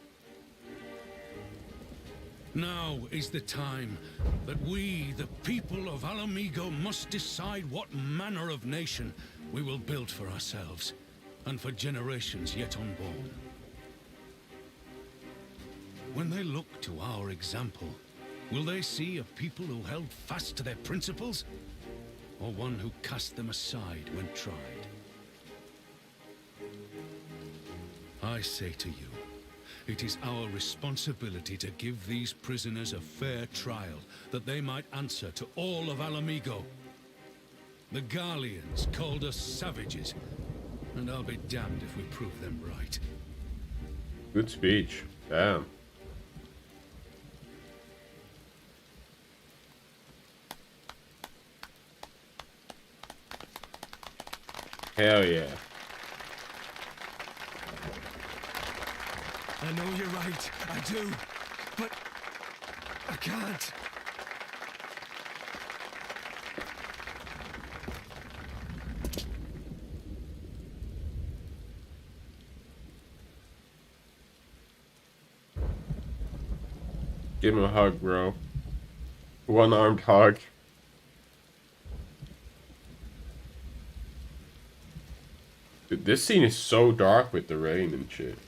Now is the time that we, the people of Alamigo, must decide what manner of nation we will build for ourselves, and for generations yet unborn. When they look to our example, will they see a people who held fast to their principles, or one who cast them aside when tried? I say to you, it is our responsibility to give these prisoners a fair trial, that they might answer to all of Alamigo. The Garleans called us savages, and I'll be damned if we prove them right. Good speech. Damn. Hell yeah. I know you're right, I do, but I can't. Give him a hug, bro. One-armed hug. Dude, this scene is so dark with the rain and shit.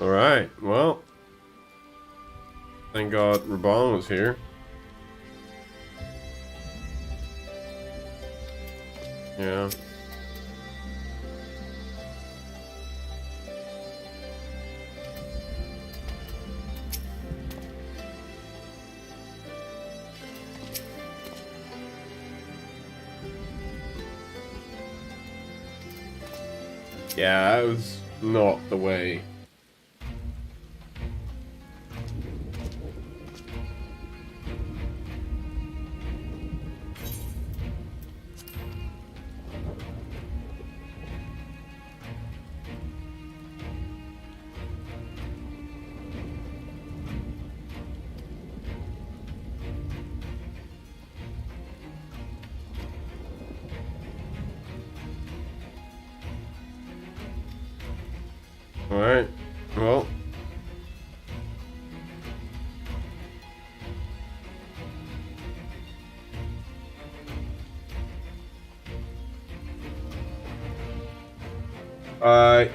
Alright, well. Thank God Raban was here. Yeah. Yeah, that was not the way. Alright, well.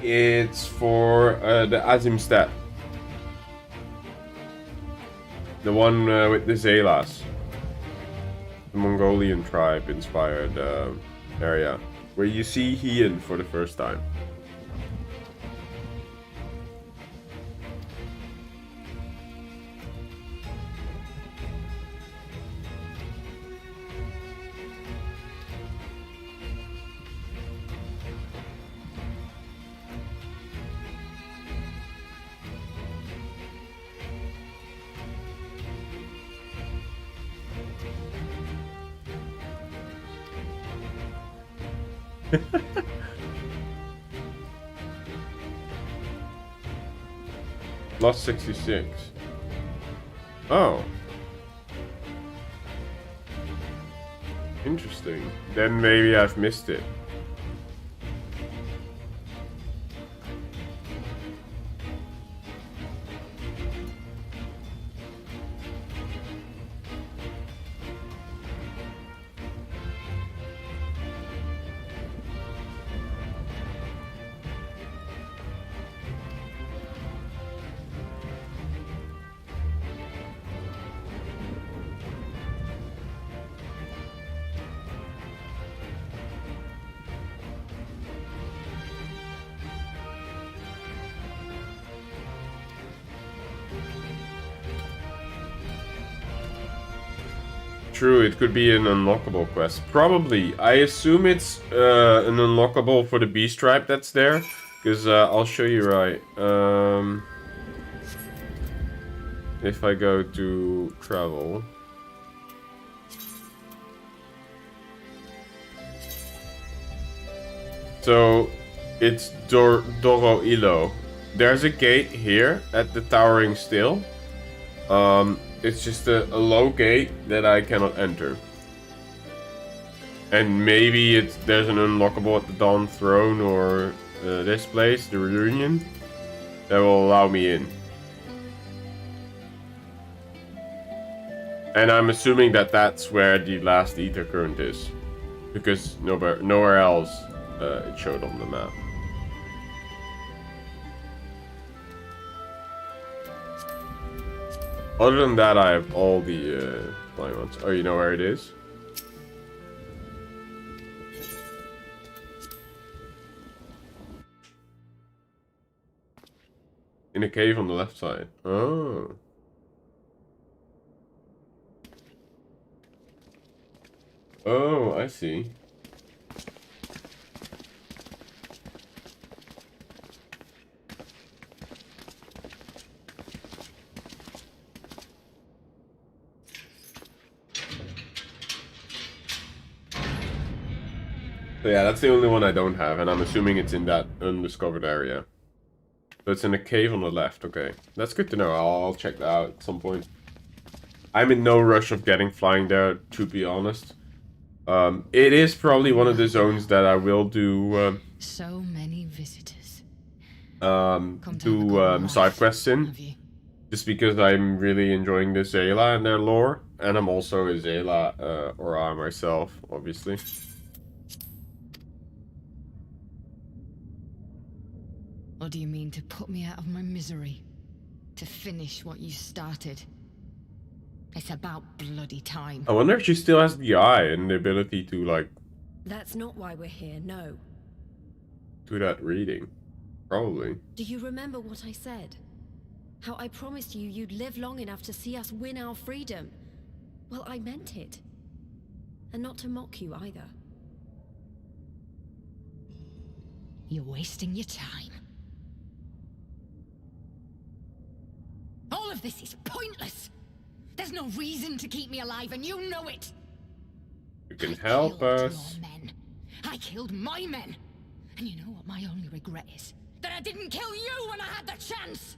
It's for the Azim stat. The one with the Zelas. The Mongolian tribe inspired area. Where you see Heian for the first time. Lost 66. Oh. Interesting. Then maybe I've missed it. True, it could be an unlockable quest. Probably. I assume it's an unlockable for the beast tribe that's there. Because I'll show you right. If I go to travel. So, it's Doro Ilo. There's a gate here at the Towering Still. It's just a low gate that I cannot enter. And maybe there's an unlockable at the Dawn Throne or this place, the Reunion, that will allow me in. And I'm assuming that that's where the last ether current is. Because nowhere else it showed on the map. Other than that, I have all the flying ones. Oh, you know where it is? In a cave on the left side. Oh. Oh, I see. So yeah, that's the only one I don't have, and I'm assuming it's in that undiscovered area. So it's in a cave on the left, okay. That's good to know, I'll check that out at some point. I'm in no rush of getting flying there, to be honest. It is probably one of the zones that I will do... so many visitors. do side quests in. Just because I'm really enjoying the Zayla and their lore. And I'm also a Zayla Aura myself, obviously. Or do you mean to put me out of my misery? To finish what you started? It's about bloody time. I wonder if she still has the eye and the ability to, like... That's not why we're here, no. do that reading. Probably. Do you remember what I said? How I promised you you'd live long enough to see us win our freedom? Well, I meant it. And not to mock you either. You're wasting your time. All of this is pointless. There's no reason to keep me alive, and you know it. You can help us. Your men. I killed my men. And you know what my only regret is? That I didn't kill you when I had the chance.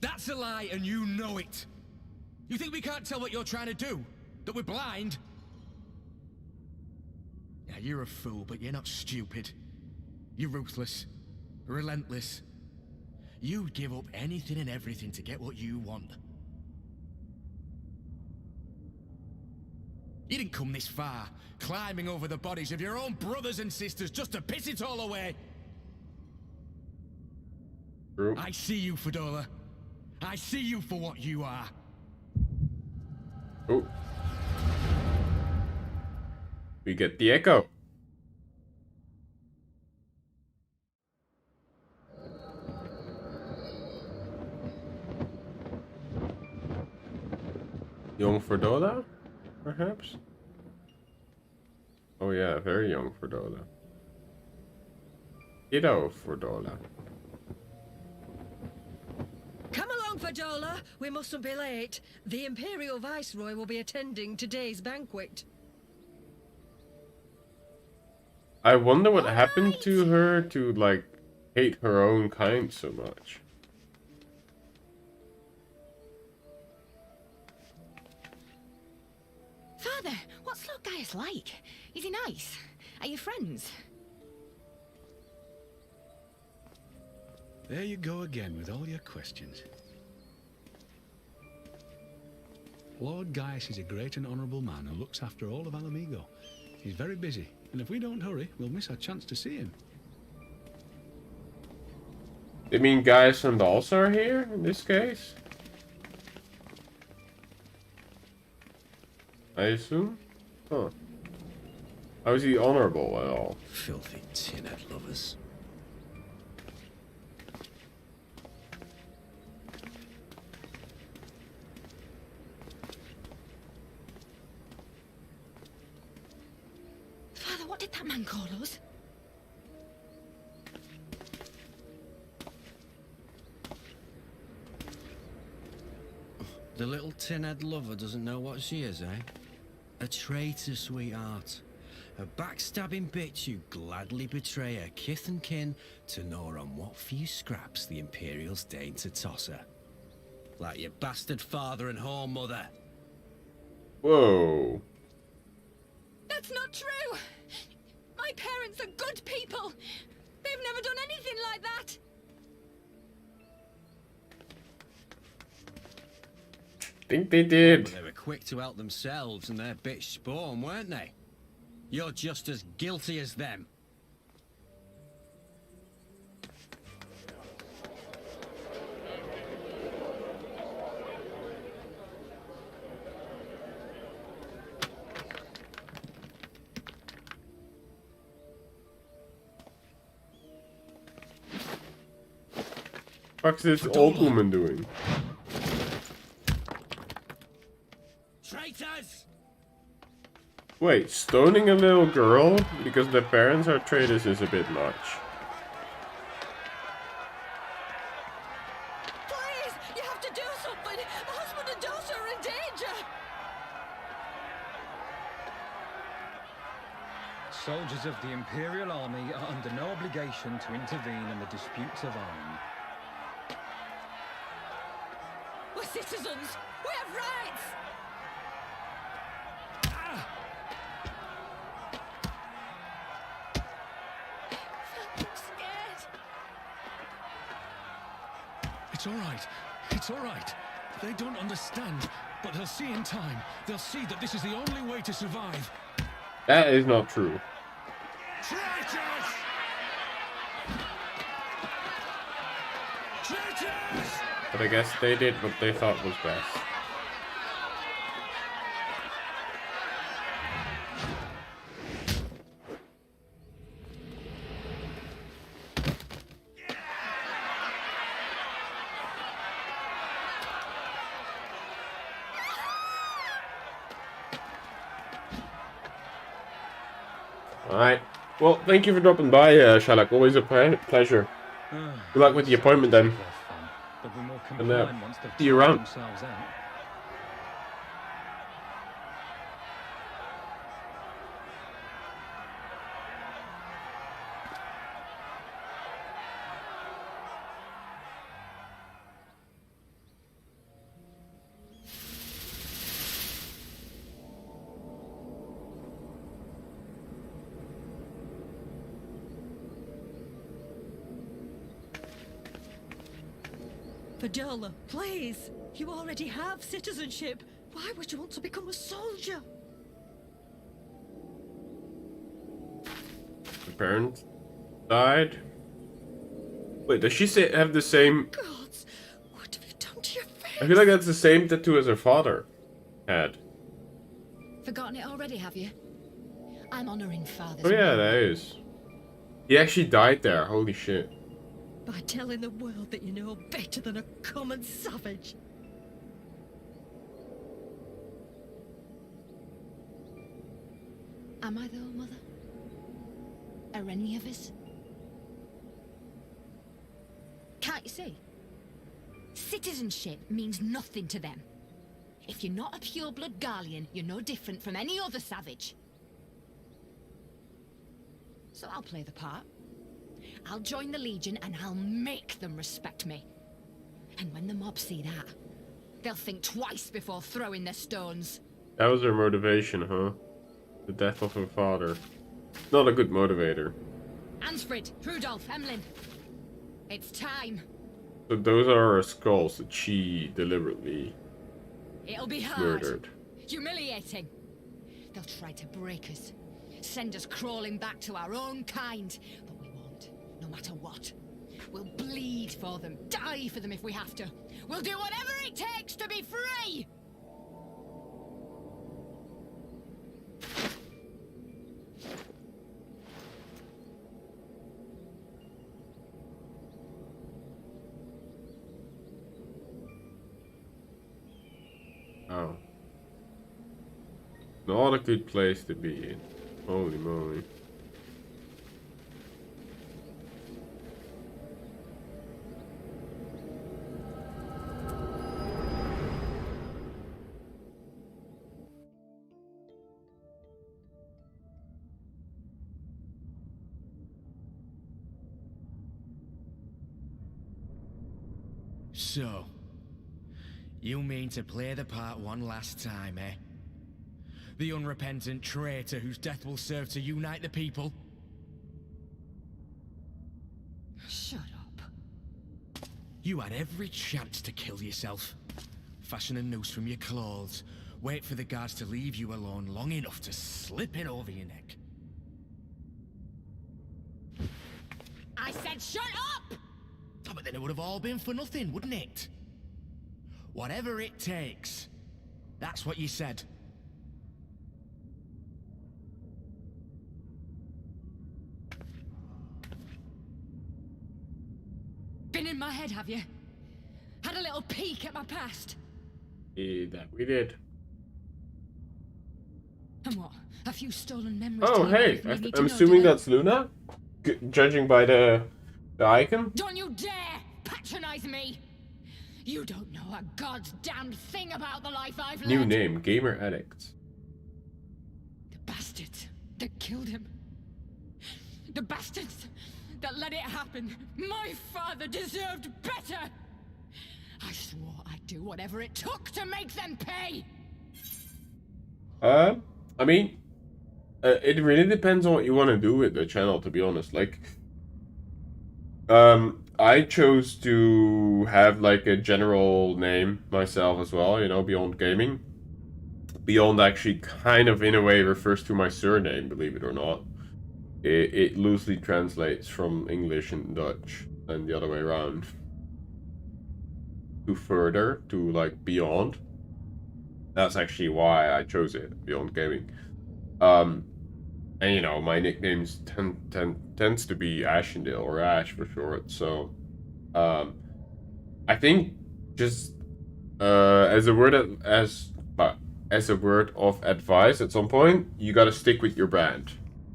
That's a lie, and you know it. You think we can't tell what you're trying to do? That we're blind? Yeah, you're a fool, but you're not stupid. You're ruthless. Relentless. You'd give up anything and everything to get what you want. You didn't come this far, climbing over the bodies of your own brothers and sisters just to piss it all away. True. I see you, Fedola. I see you for what you are. Oh. We get the echo. Young Fedola, perhaps? Oh yeah, very young Fedola. Kiddo Fedola. Come along, Fedola. We mustn't be late. The Imperial Viceroy will be attending today's banquet. I wonder what happened to her to, like, hate her own kind so much. Father, what's Lord Gaius like? Is he nice? Are you friends? There you go again with all your questions. Lord Gaius is a great and honourable man who looks after all of Alamigo. He's very busy, and if we don't hurry, we'll miss our chance to see him. You mean Gaius and Dulce are here in this case? I assume? Huh. How is he honorable at all? Filthy tin-head lovers. Father, what did that man call us? The little tin-head lover doesn't know what she is, eh? A traitor, sweetheart. A backstabbing bitch who'd gladly betray her kith and kin to know on what few scraps the Imperials deign to toss her. Like your bastard father and whore mother. Whoa. That's not true! My parents are good people! They've never done anything like that! Think they did. They were quick to help themselves and their bitch spawn, weren't they? You're just as guilty as them. What's this old woman doing? Traitors! Wait, stoning a little girl because their parents are traitors is a bit much. Please, you have to do something. My husband and daughter are in danger. Soldiers of the Imperial Army are under no obligation to intervene in the disputes of arms. We're citizens. We have rights. I'm scared. It's all right. It's all right. They don't understand, but they'll see in time. They'll see that this is the only way to survive. That is not true. Traitors! Traitors! But I guess they did what they thought was best. Alright. Well, thank you for dropping by, Sherlock. Always a pleasure. Good luck with the appointment then. And see you around. Fadola, please. You already have citizenship. Why would you want to become a soldier? The parents died. Wait, does she have the same? Gods, what have you done to your face? I feel like that's the same tattoo as her father had. Forgotten it already, have you? I'm honoring Father's Oh yeah, memory. that is. He actually died there. Holy shit. By telling the world that you know better than a common savage. Am I though, Mother? Are any of us? Can't you see? Citizenship means nothing to them. If you're not a pure-blood Garlean, you're no different from any other savage. So I'll play the part. I'll join the Legion and I'll make them respect me. And when the mob see that, they'll think twice before throwing their stones. That was her motivation, huh? The death of her father. Not a good motivator. Ansfrid, Rudolph, Emlyn. It's time. So those are her skulls that she deliberately It'll be hard. murdered. Humiliating. They'll try to break us. Send us crawling back to our own kind. But we won't, no matter what. We'll bleed for them, die for them if we have to. We'll do whatever it takes to be free! Oh. Not a good place to be in. Holy moly. So, you mean to play the part one last time, eh? The unrepentant traitor whose death will serve to unite the people? Shut up. You had every chance to kill yourself. Fashion a noose from your clothes. Wait for the guards to leave you alone long enough to slip it over your neck. I said shut up! Oh, but then it would have all been for nothing, wouldn't it? Whatever it takes. That's what you said. Been in my head, have you? Had a little peek at my past? Yeah, that we did. And what? A few stolen memories. Oh, to you hey, both need to I'm know, assuming do they? that's Luna? Judging by the icon? Don't you dare patronize me! You don't know a goddamn thing about the life I've led. New name, Gamer Addict. The bastards that killed him. The bastards that let it happen. My father deserved better. I swore I'd do whatever it took to make them pay. I mean, it really depends on what you want to do with the channel, to be honest. Like, I chose to have like a general name myself as well, you know, Beyond Gaming. Beyond actually kind of in a way refers to my surname, believe it or not. It loosely translates from English and Dutch and the other way around. To further, to like beyond. That's actually why I chose it, Beyond Gaming. And you know, my nicknames tends to be Ashendale or Ash for short. So, I think just as a word of advice, at some point you got to stick with your brand,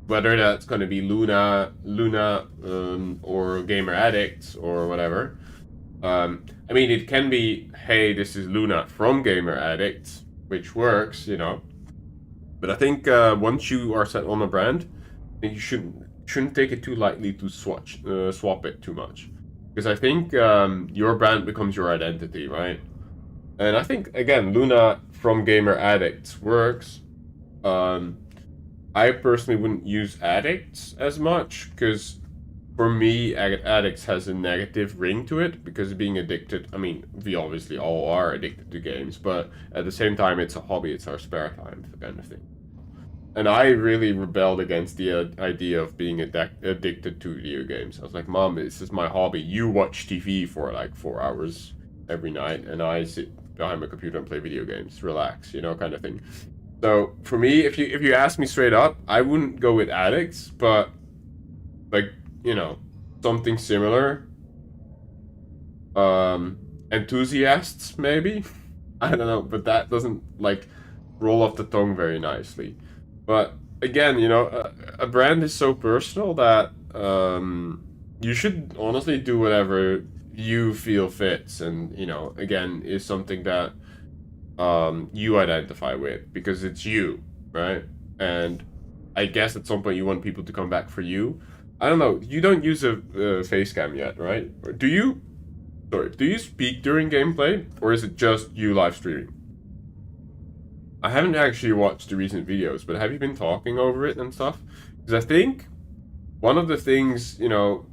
whether that's going to be Luna, or Gamer Addict or whatever. I mean, it can be, hey, this is Luna from Gamer Addict, which works, you know. But I think once you are set on a brand, I think you shouldn't take it too lightly to swap it too much, because I think your brand becomes your identity, right? And I think again, Luna from Gamer Addicts works. I personally wouldn't use Addicts as much, because for me, Addicts has a negative ring to it, because being addicted, I mean, we obviously all are addicted to games, but at the same time, it's a hobby, it's our spare time, kind of thing. And I really rebelled against the idea of being addicted to video games. I was like, Mom, this is my hobby. You watch TV for like 4 hours every night, and I sit behind my computer and play video games. Relax, you know, kind of thing. So for me, if you ask me straight up, I wouldn't go with Addicts, but like, you know, something similar. Enthusiasts, maybe? I don't know, but that doesn't, like, roll off the tongue very nicely. But, again, you know, a brand is so personal that you should honestly do whatever you feel fits, and, you know, again, is something that you identify with, because it's you, right? And I guess at some point you want people to come back for you. I don't know. You don't use a face cam yet, right? Or do you? Sorry. Do you speak during gameplay, or is it just you live streaming? I haven't actually watched the recent videos, but have you been talking over it and stuff? Because I think one of the things, you know,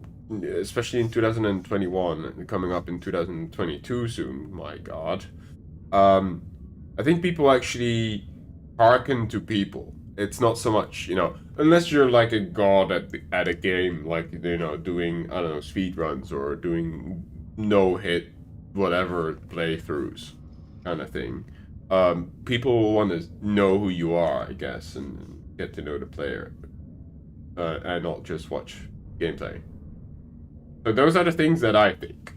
especially in 2021, coming up in 2022 soon, my god, I think people actually hearken to people. It's not so much, you know, unless you're like a god at a game, like, you know, doing, I don't know, speed runs or doing no-hit, whatever playthroughs kind of thing. People want to know who you are, I guess, and get to know the player, and not just watch gameplay. So those are the things that I think.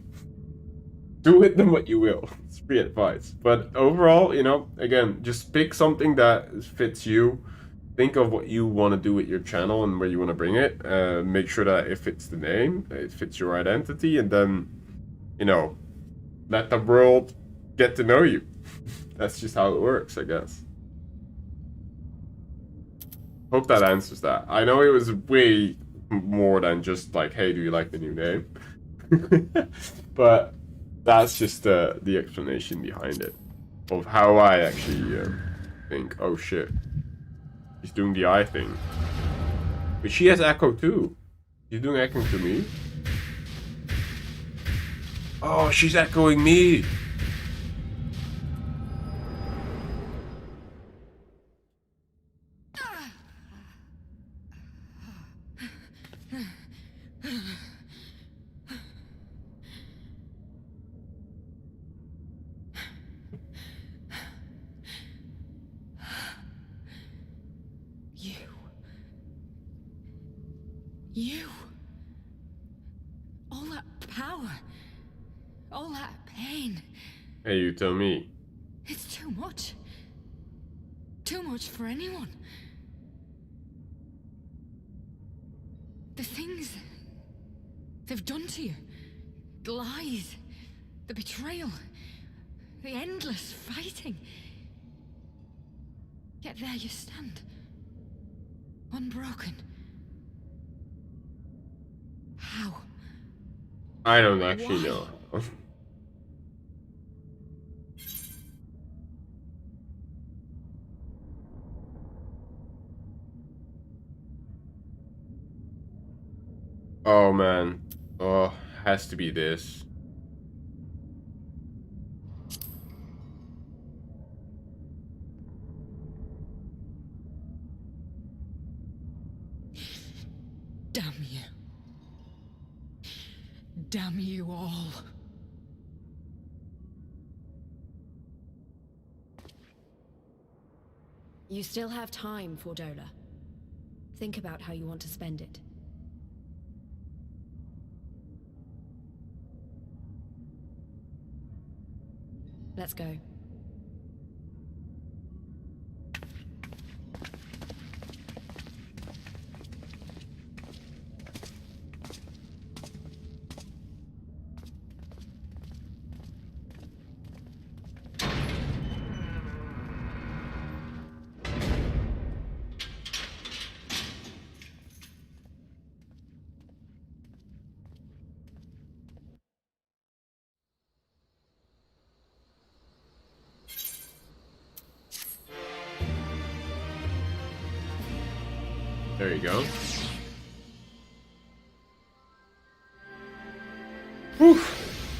Do with them what you will. It's free advice. But overall, you know, again, just pick something that fits you. Think of what you want to do with your channel and where you want to bring it. Make sure that it fits the name, it fits your identity, and then, you know, let the world get to know you. That's just how it works, I guess. Hope that answers that. I know it was way more than just like, hey, do you like the new name? But that's just the explanation behind it. Of how I actually think, oh shit. She's doing the eye thing. But she has echo too. She's doing echo to me? Oh, she's echoing me! You. All that power. All that pain. Hey, you tell me. It's too much. Too much for anyone. The things they've done to you. The lies. The betrayal. The endless fighting. Yet there you stand. Unbroken. How? I don't actually know how. Oh man. Oh, has to be this. Damn you. Damn you all. You still have time, Fordola. Think about how you want to spend it. Let's go. There you go. Whew.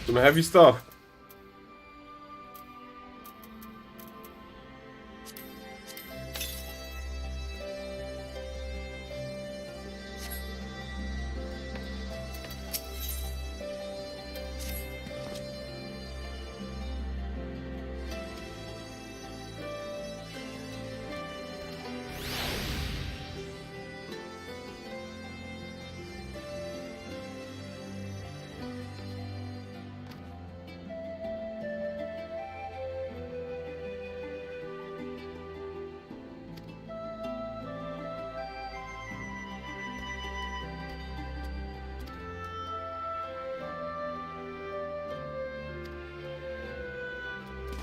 Some heavy stuff.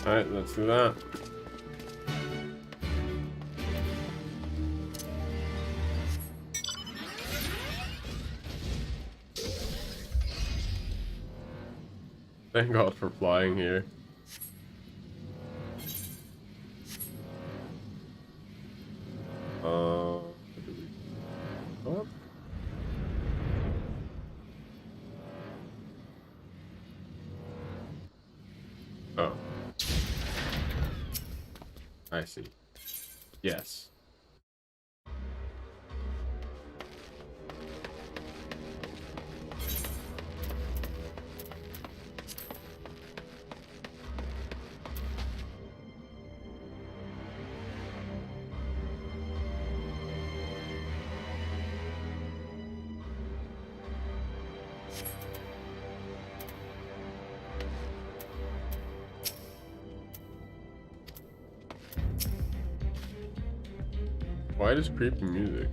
Alright, let's do that. Thank God for flying here. What do we... What? Oh. I see. Yes. Why does creepy music?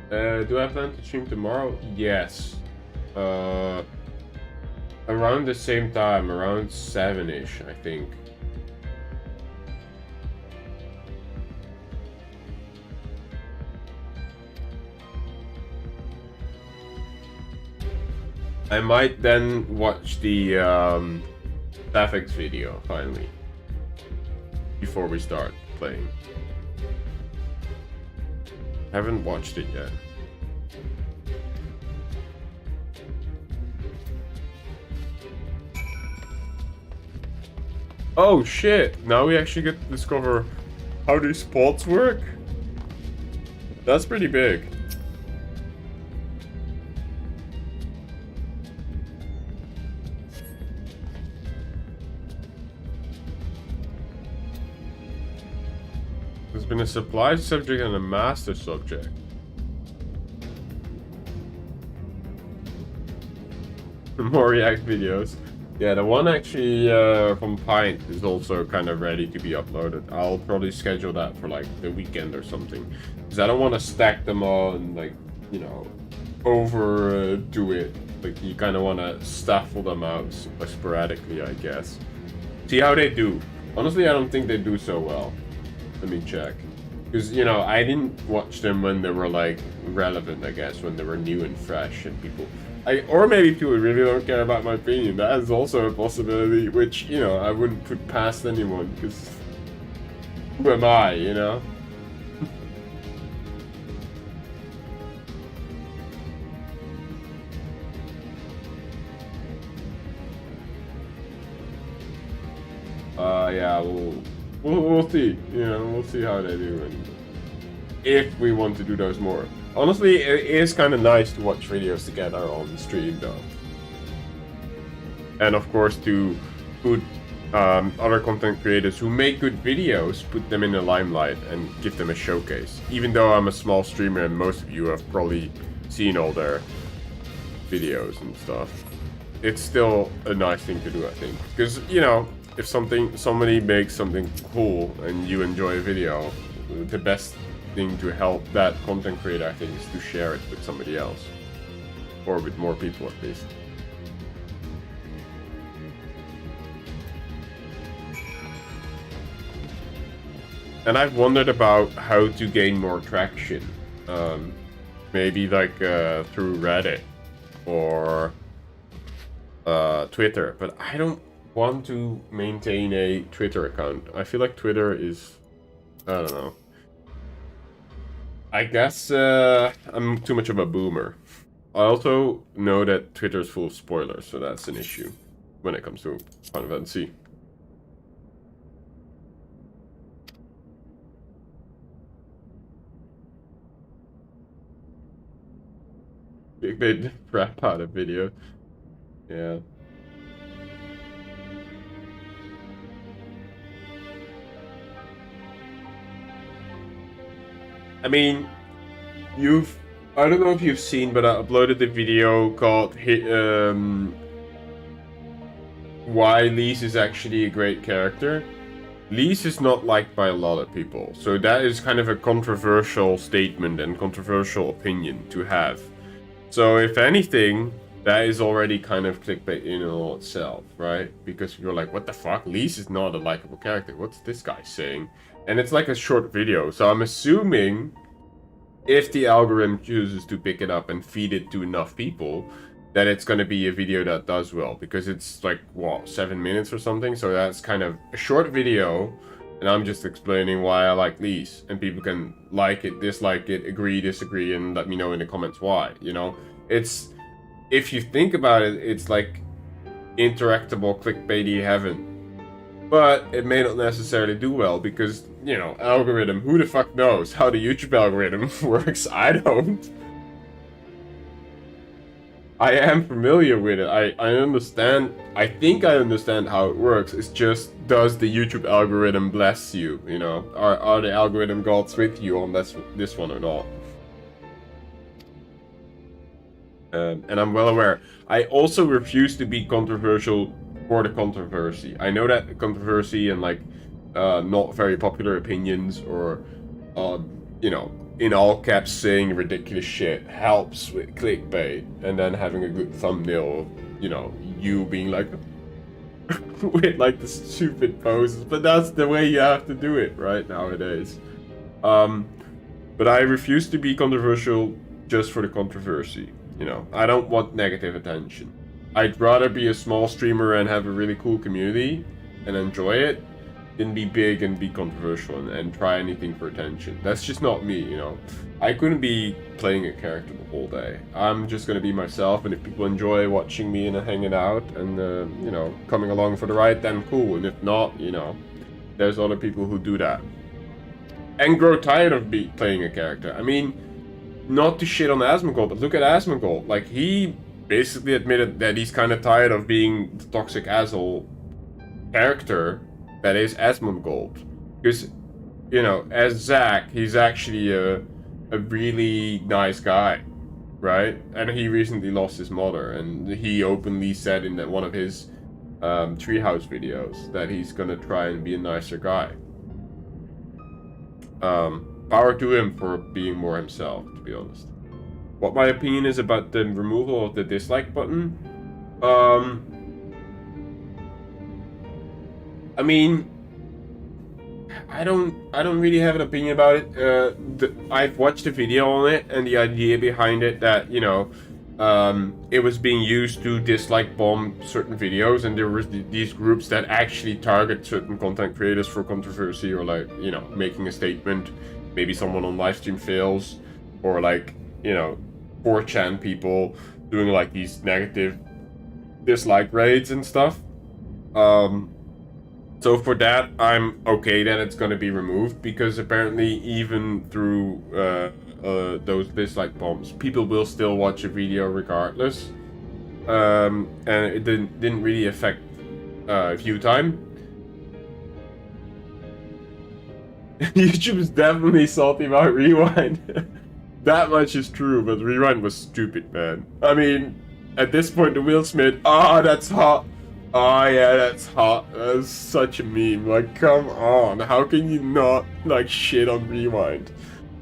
Do I plan to stream tomorrow? Yes. Around the same time, around 7-ish, I think. I might then watch the FFX video finally before we start playing. Haven't watched it yet. Oh shit! Now we actually get to discover how these spots work. That's pretty big. There's been a supply subject and a master subject. More React videos. Yeah, the one actually from Pint is also kind of ready to be uploaded. I'll probably schedule that for like the weekend or something. Because I don't want to stack them all and like, you know, overdo it. Like you kind of want to staffle them out sporadically, I guess. See how they do. Honestly, I don't think they do so well. Let me check. Because, you know, I didn't watch them when they were, like, relevant, I guess. When they were new and fresh and people... or maybe people really don't care about my opinion. That is also a possibility, which, you know, I wouldn't put past anyone. Because... who am I, you know? Yeah, we'll see, you know, we'll see how they do and if we want to do those more. Honestly, it is kind of nice to watch videos together on stream though. And of course to put other content creators who make good videos, put them in the limelight and give them a showcase. Even though I'm a small streamer and most of you have probably seen all their videos and stuff, it's still a nice thing to do, I think. Because, you know, if somebody makes something cool and you enjoy a video, the best thing to help that content creator, I think, is to share it with somebody else. Or with more people, at least. And I've wondered about how to gain more traction. Maybe like through Reddit or Twitter, but I don't want to maintain a Twitter account. I feel like Twitter is... I don't know. I guess I'm too much of a boomer. I also know that Twitter's full of spoilers, so that's an issue when it comes to Final Fantasy. Big made crap out of video. Yeah. I mean, I don't know if you've seen, but I uploaded the video called Why Lyse is actually a great character. Lyse is not liked by a lot of people, so that is kind of a controversial statement and controversial opinion to have. So if anything, that is already kind of clickbait in and of itself, right? Because you're like, what the fuck? Lyse is not a likable character. What's this guy saying? And it's like a short video, so I'm assuming if the algorithm chooses to pick it up and feed it to enough people, that it's going to be a video that does well, because it's like, what, 7 minutes or something? So that's kind of a short video, and I'm just explaining why I like Lyse, and people can like it, dislike it, agree, disagree, and let me know in the comments why, you know? It's, if you think about it, it's like interactable clickbaity heaven. But it may not necessarily do well because, you know, algorithm, who the fuck knows how the YouTube algorithm works? I don't. I am familiar with it. I understand, I think I understand how it works. It's just, does the YouTube algorithm bless you, you know? Are the algorithm gods with you on this one or not? And I'm well aware. I also refuse to be controversial for the controversy. I know that controversy and like not very popular opinions or you know, in all caps saying ridiculous shit helps with clickbait, and then having a good thumbnail of, you know, you being like with like the stupid poses, but that's the way you have to do it right nowadays. But I refuse to be controversial just for the controversy. You know, I don't want negative attention. I'd rather be a small streamer and have a really cool community and enjoy it than be big and be controversial and try anything for attention. That's just not me, you know. I couldn't be playing a character the whole day. I'm just gonna be myself, and if people enjoy watching me and hanging out and, you know, coming along for the ride, then cool. And if not, you know, there's other people who do that. And grow tired of playing a character. I mean, not to shit on Asmongold, but look at Asmongold. Like, he basically admitted that he's kind of tired of being the toxic asshole character that is Asmongold. Because, you know, as Zack, he's actually a really nice guy, right? And he recently lost his mother, and he openly said in one of his Treehouse videos that he's gonna try and be a nicer guy. Power to him for being more himself, to be honest. What my opinion is about the removal of the dislike button? I mean, I don't really have an opinion about it. I've watched a video on it, and the idea behind it that, you know, it was being used to dislike bomb certain videos, and there were these groups that actually target certain content creators for controversy, or like, you know, making a statement. Maybe someone on livestream fails, or like, you know, 4chan people doing like these negative dislike raids and stuff. So for that, I'm okay that it's gonna be removed, because apparently even through those dislike bombs, people will still watch a video regardless. And it didn't really affect view time. YouTube is definitely salty about Rewind. That much is true, but Rewind was stupid, man. I mean, at this point, the Will Smith, that's hot. Oh yeah, that's hot. That's such a meme. Like, come on. How can you not, like, shit on Rewind?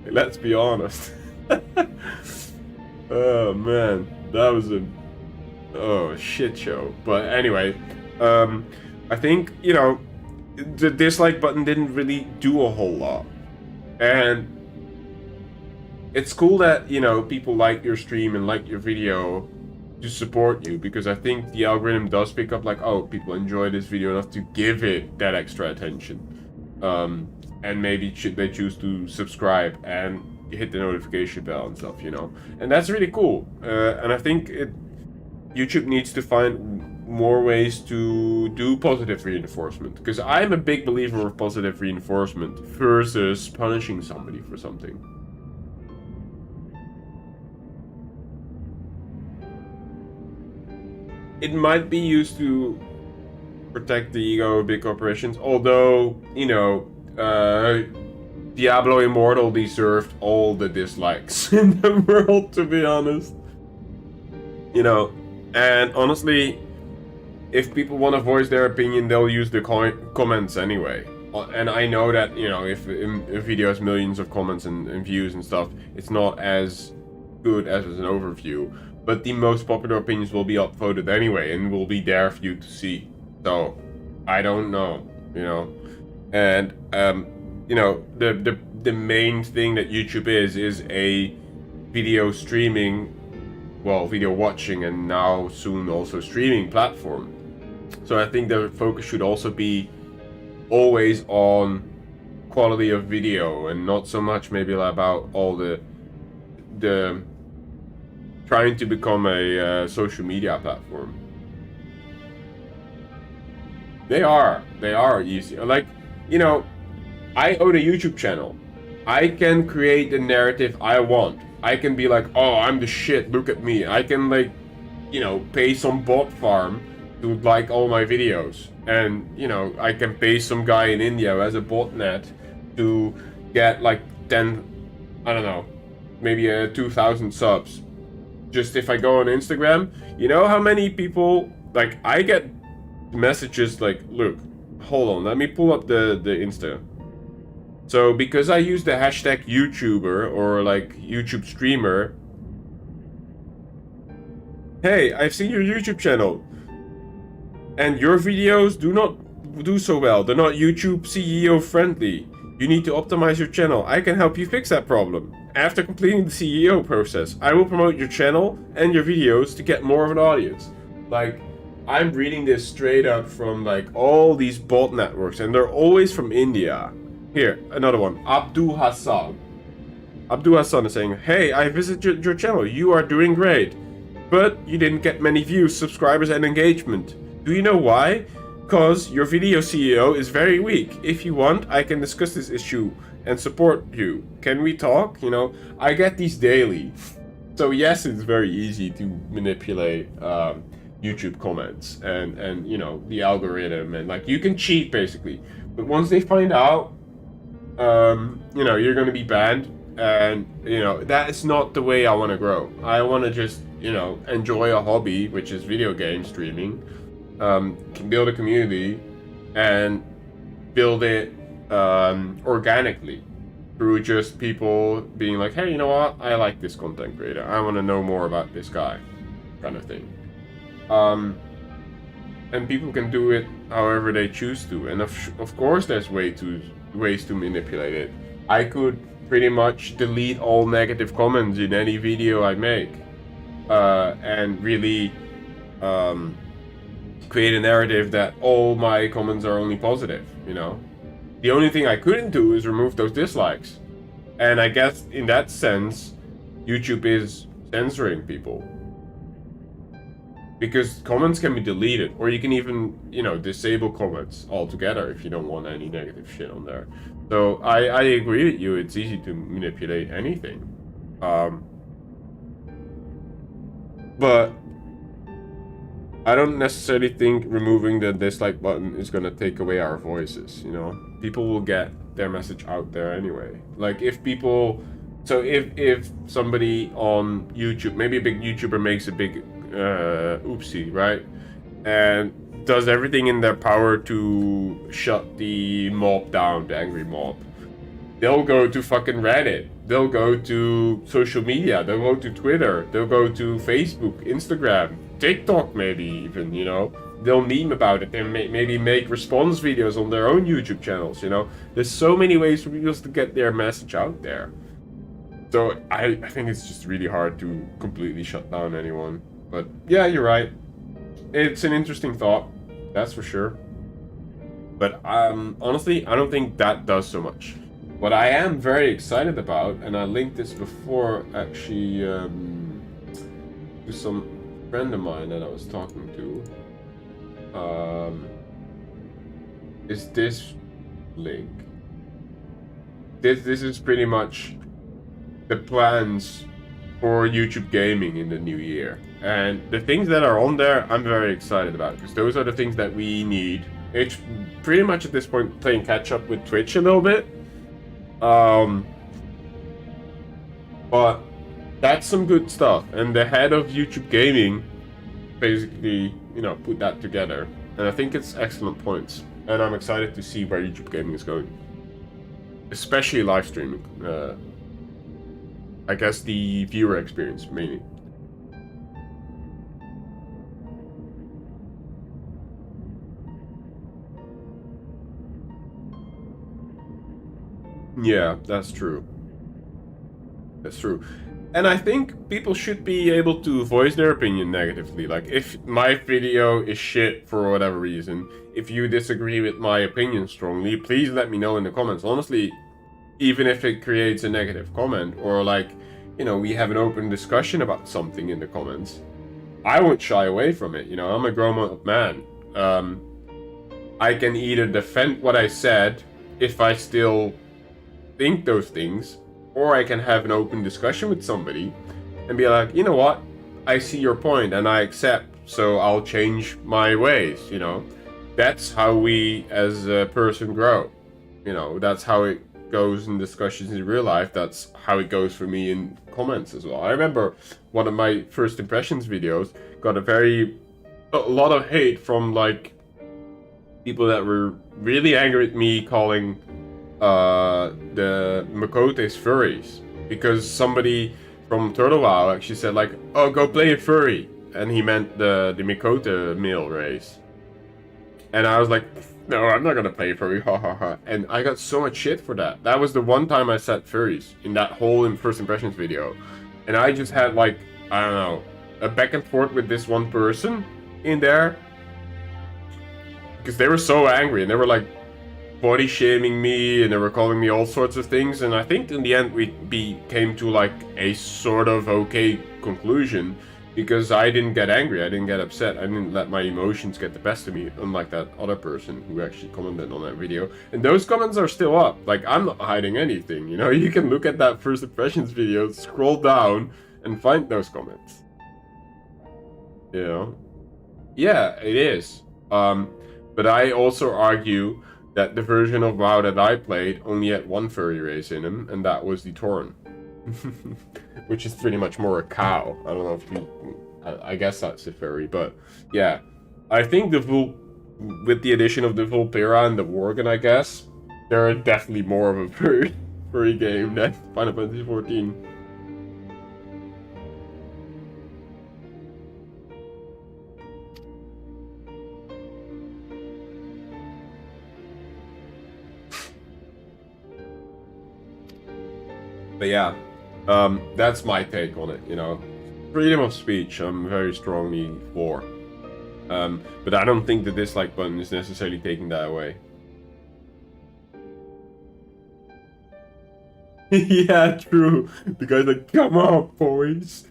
Like, let's be honest. Oh, man. That was a shit show. But anyway, I think, you know, the dislike button didn't really do a whole lot. And it's cool that, you know, people like your stream and like your video to support you, because I think the algorithm does pick up like, oh, people enjoy this video enough to give it that extra attention. And maybe they choose to subscribe and hit the notification bell and stuff, you know. And that's really cool. And I think YouTube needs to find more ways to do positive reinforcement, because I'm a big believer of positive reinforcement versus punishing somebody for something. It might be used to protect the ego of big corporations, although, you know, Diablo Immortal deserved all the dislikes in the world, to be honest. You know, and honestly, if people want to voice their opinion, they'll use the comments anyway. And I know that, you know, if a video has millions of comments and views and stuff, it's not as good as an overview. but the most popular opinions will be upvoted anyway and will be there for you to see. So I don't know, you know. And you know, the main thing that YouTube is a video streaming, well, video watching, and now soon also streaming platform. So I think the focus should also be always on quality of video and not so much maybe about all the trying to become a social media platform. They are easy. Like, you know, I own a YouTube channel. I can create the narrative I want. I can be like, oh, I'm the shit, look at me. I can, like, you know, pay some bot farm to like all my videos. And, you know, I can pay some guy in India who has a botnet to get like 10, I don't know, maybe 2,000 subs. Just if I go on Instagram, you know how many people, like, I get messages like, look, hold on, let me pull up the Insta. So because I use the hashtag YouTuber or like YouTube streamer, hey, I've seen your YouTube channel and your videos do not do so well. They're not YouTube CEO friendly. You need to optimize your channel. I can help you fix that problem. After completing the CEO process, I will promote your channel and your videos to get more of an audience. Like, I'm reading this straight up from like all these bot networks, and they're always from India. Here, another one. Abdul Hassan. Abdul Hassan is saying, hey, I visited your channel. You are doing great. But you didn't get many views, subscribers, and engagement. Do you know why? Because your video CEO is very weak. If you want, I can discuss this issue and support you. Can we talk? You know, I get these daily. So yes, it's very easy to manipulate YouTube comments and you know, the algorithm, and like you can cheat basically. But once they find out, you know, you're going to be banned, and you know, that is not the way I want to grow. I want to just, you know, enjoy a hobby, which is video game streaming, build a community and build it organically through just people being like, hey, you know what, I like this content creator, I want to know more about this guy, kind of thing. And people can do it however they choose to, and of course there's ways to manipulate it. I could pretty much delete all negative comments in any video I make, and really create a narrative that all my comments are only positive, you know. The only thing I couldn't do is remove those dislikes, and I guess in that sense YouTube is censoring people, because comments can be deleted, or you can even, you know, disable comments altogether if you don't want any negative shit on there. So I agree with you, it's easy to manipulate anything. But I don't necessarily think removing the dislike button is gonna take away our voices, you know? People will get their message out there anyway. Like, if people... So if somebody on YouTube, maybe a big YouTuber makes a big oopsie, right? And does everything in their power to shut the mob down, the angry mob, they'll go to fucking Reddit, they'll go to social media, they'll go to Twitter, they'll go to Facebook, Instagram, TikTok maybe even, you know? They'll meme about it and maybe make response videos on their own YouTube channels, you know? There's so many ways for people to get their message out there. So I think it's just really hard to completely shut down anyone. But yeah, you're right. It's an interesting thought, that's for sure. But honestly, I don't think that does so much. What I am very excited about, and I linked this before actually to some friend of mine that I was talking to, is this link. This is pretty much the plans for YouTube gaming in the new year. And the things that are on there, I'm very excited about, because those are the things that we need. It's pretty much at this point playing catch up with Twitch a little bit. But that's some good stuff. And the head of YouTube gaming basically, you know, put that together. And I think it's excellent points. And I'm excited to see where YouTube gaming is going. Especially live streaming. I guess the viewer experience mainly. Yeah, that's true. That's true. And I think people should be able to voice their opinion negatively. Like, if my video is shit for whatever reason, if you disagree with my opinion strongly, please let me know in the comments. Honestly, even if it creates a negative comment, or like, you know, we have an open discussion about something in the comments, I won't shy away from it. You know, I'm a grown-up man. I can either defend what I said if I still think those things, or I can have an open discussion with somebody and be like, you know what, I see your point and I accept, so I'll change my ways, you know. That's how we as a person grow. You know, that's how it goes in discussions in real life. That's how it goes for me in comments as well. I remember one of my first impressions videos got a lot of hate from like people that were really angry at me calling the Makotes furries, because somebody from Turtle WoW actually said like, oh, go play a furry, and he meant the Makota male race. And I was like, no, I'm not gonna play furry, ha ha ha. And I got so much shit for that. That was the one time I said furries in that whole first impressions video. And I just had like, I don't know, a back and forth with this one person in there, because they were so angry and they were like body shaming me and they were calling me all sorts of things. And I think in the end we came to like a sort of okay conclusion, because I didn't get angry, I didn't get upset, I didn't let my emotions get the best of me, unlike that other person who actually commented on that video. And those comments are still up. Like, I'm not hiding anything, you know. You can look at that first impressions video, scroll down and find those comments, you know. Yeah, it is. But I also argue that the version of WoW that I played only had one furry race in him, and that was the Tauren. Which is pretty much more a cow. I don't know if you... I guess that's a furry, but yeah. I think with the addition of the Vulpera and the Worgen, I guess, they're definitely more of a furry game than Final Fantasy XIV. But yeah, that's my take on it, you know. Freedom of speech, I'm very strongly for. But I don't think the dislike button is necessarily taking that away. Yeah, true. The guy's like, come on, boys.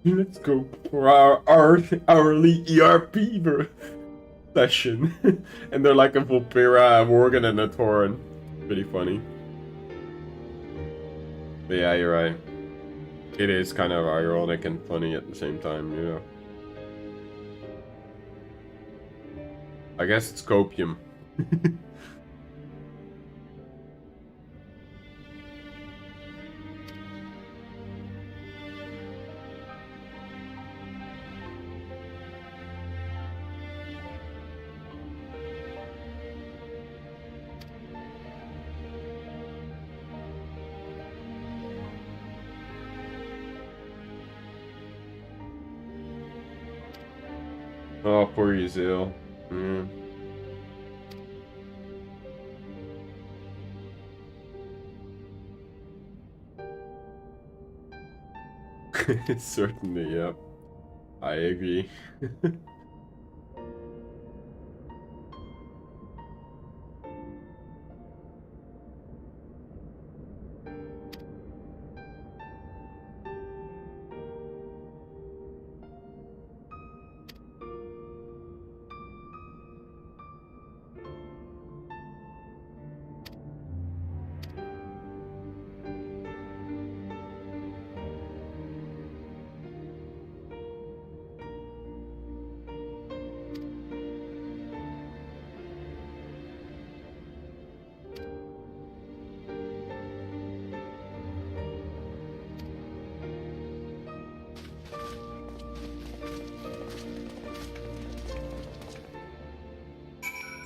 Let's go for our hourly ERP session. And they're like a Vulpera, a Worgen, and a Tauren. Pretty funny. But yeah, you're right. It is kind of ironic and funny at the same time, you know. I guess it's copium. Oh, poor Yuzil. Mm. Certainly, yeah. I agree.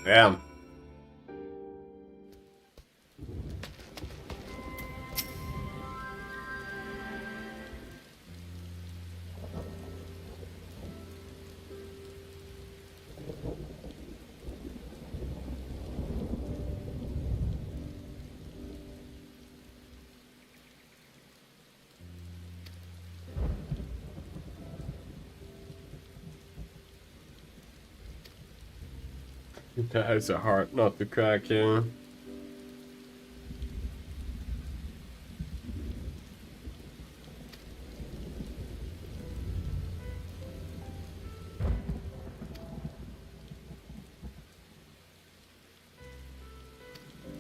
Damn. That is a hard nut to crack, yeah.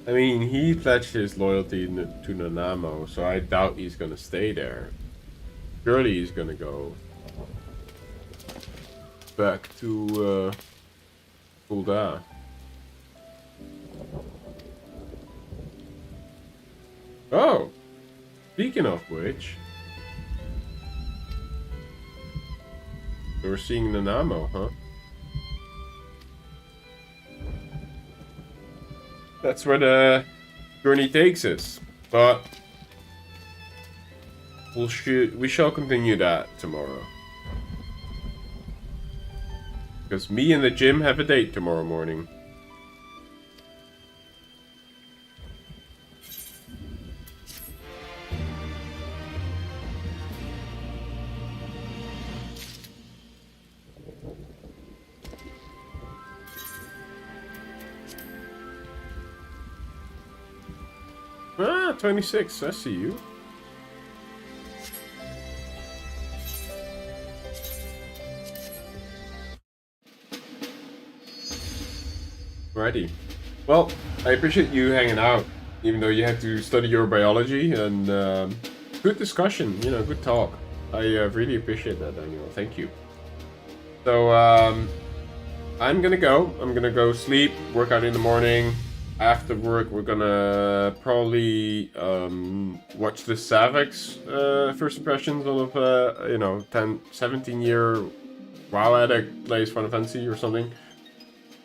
I mean, he pledged his loyalty to Nanamo, so I doubt he's gonna stay there. Surely he's gonna go back to Fulda. Oh! Speaking of which... we're seeing Nanamo, huh? That's where the journey takes us, but we shall continue that tomorrow. Because me and the gym have a date tomorrow morning. Ah, 26, I see you. Alrighty. Well, I appreciate you hanging out, even though you had to study your biology, and good discussion, you know, good talk. I really appreciate that, Daniel. Thank you. So, I'm gonna go sleep, work out in the morning. After work, we're gonna probably watch the Savix first impressions of you know, 17-year WoW addict plays Final Fantasy or something,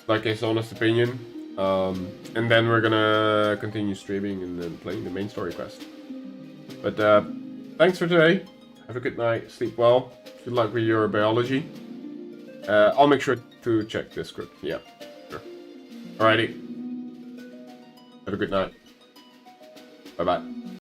like his honest opinion. And then we're gonna continue streaming and then playing the main story quest. But thanks for today. Have a good night. Sleep well. Good luck with your biology. I'll make sure to check Discord. Yeah, sure. Alrighty. Have a good night. Bye-bye.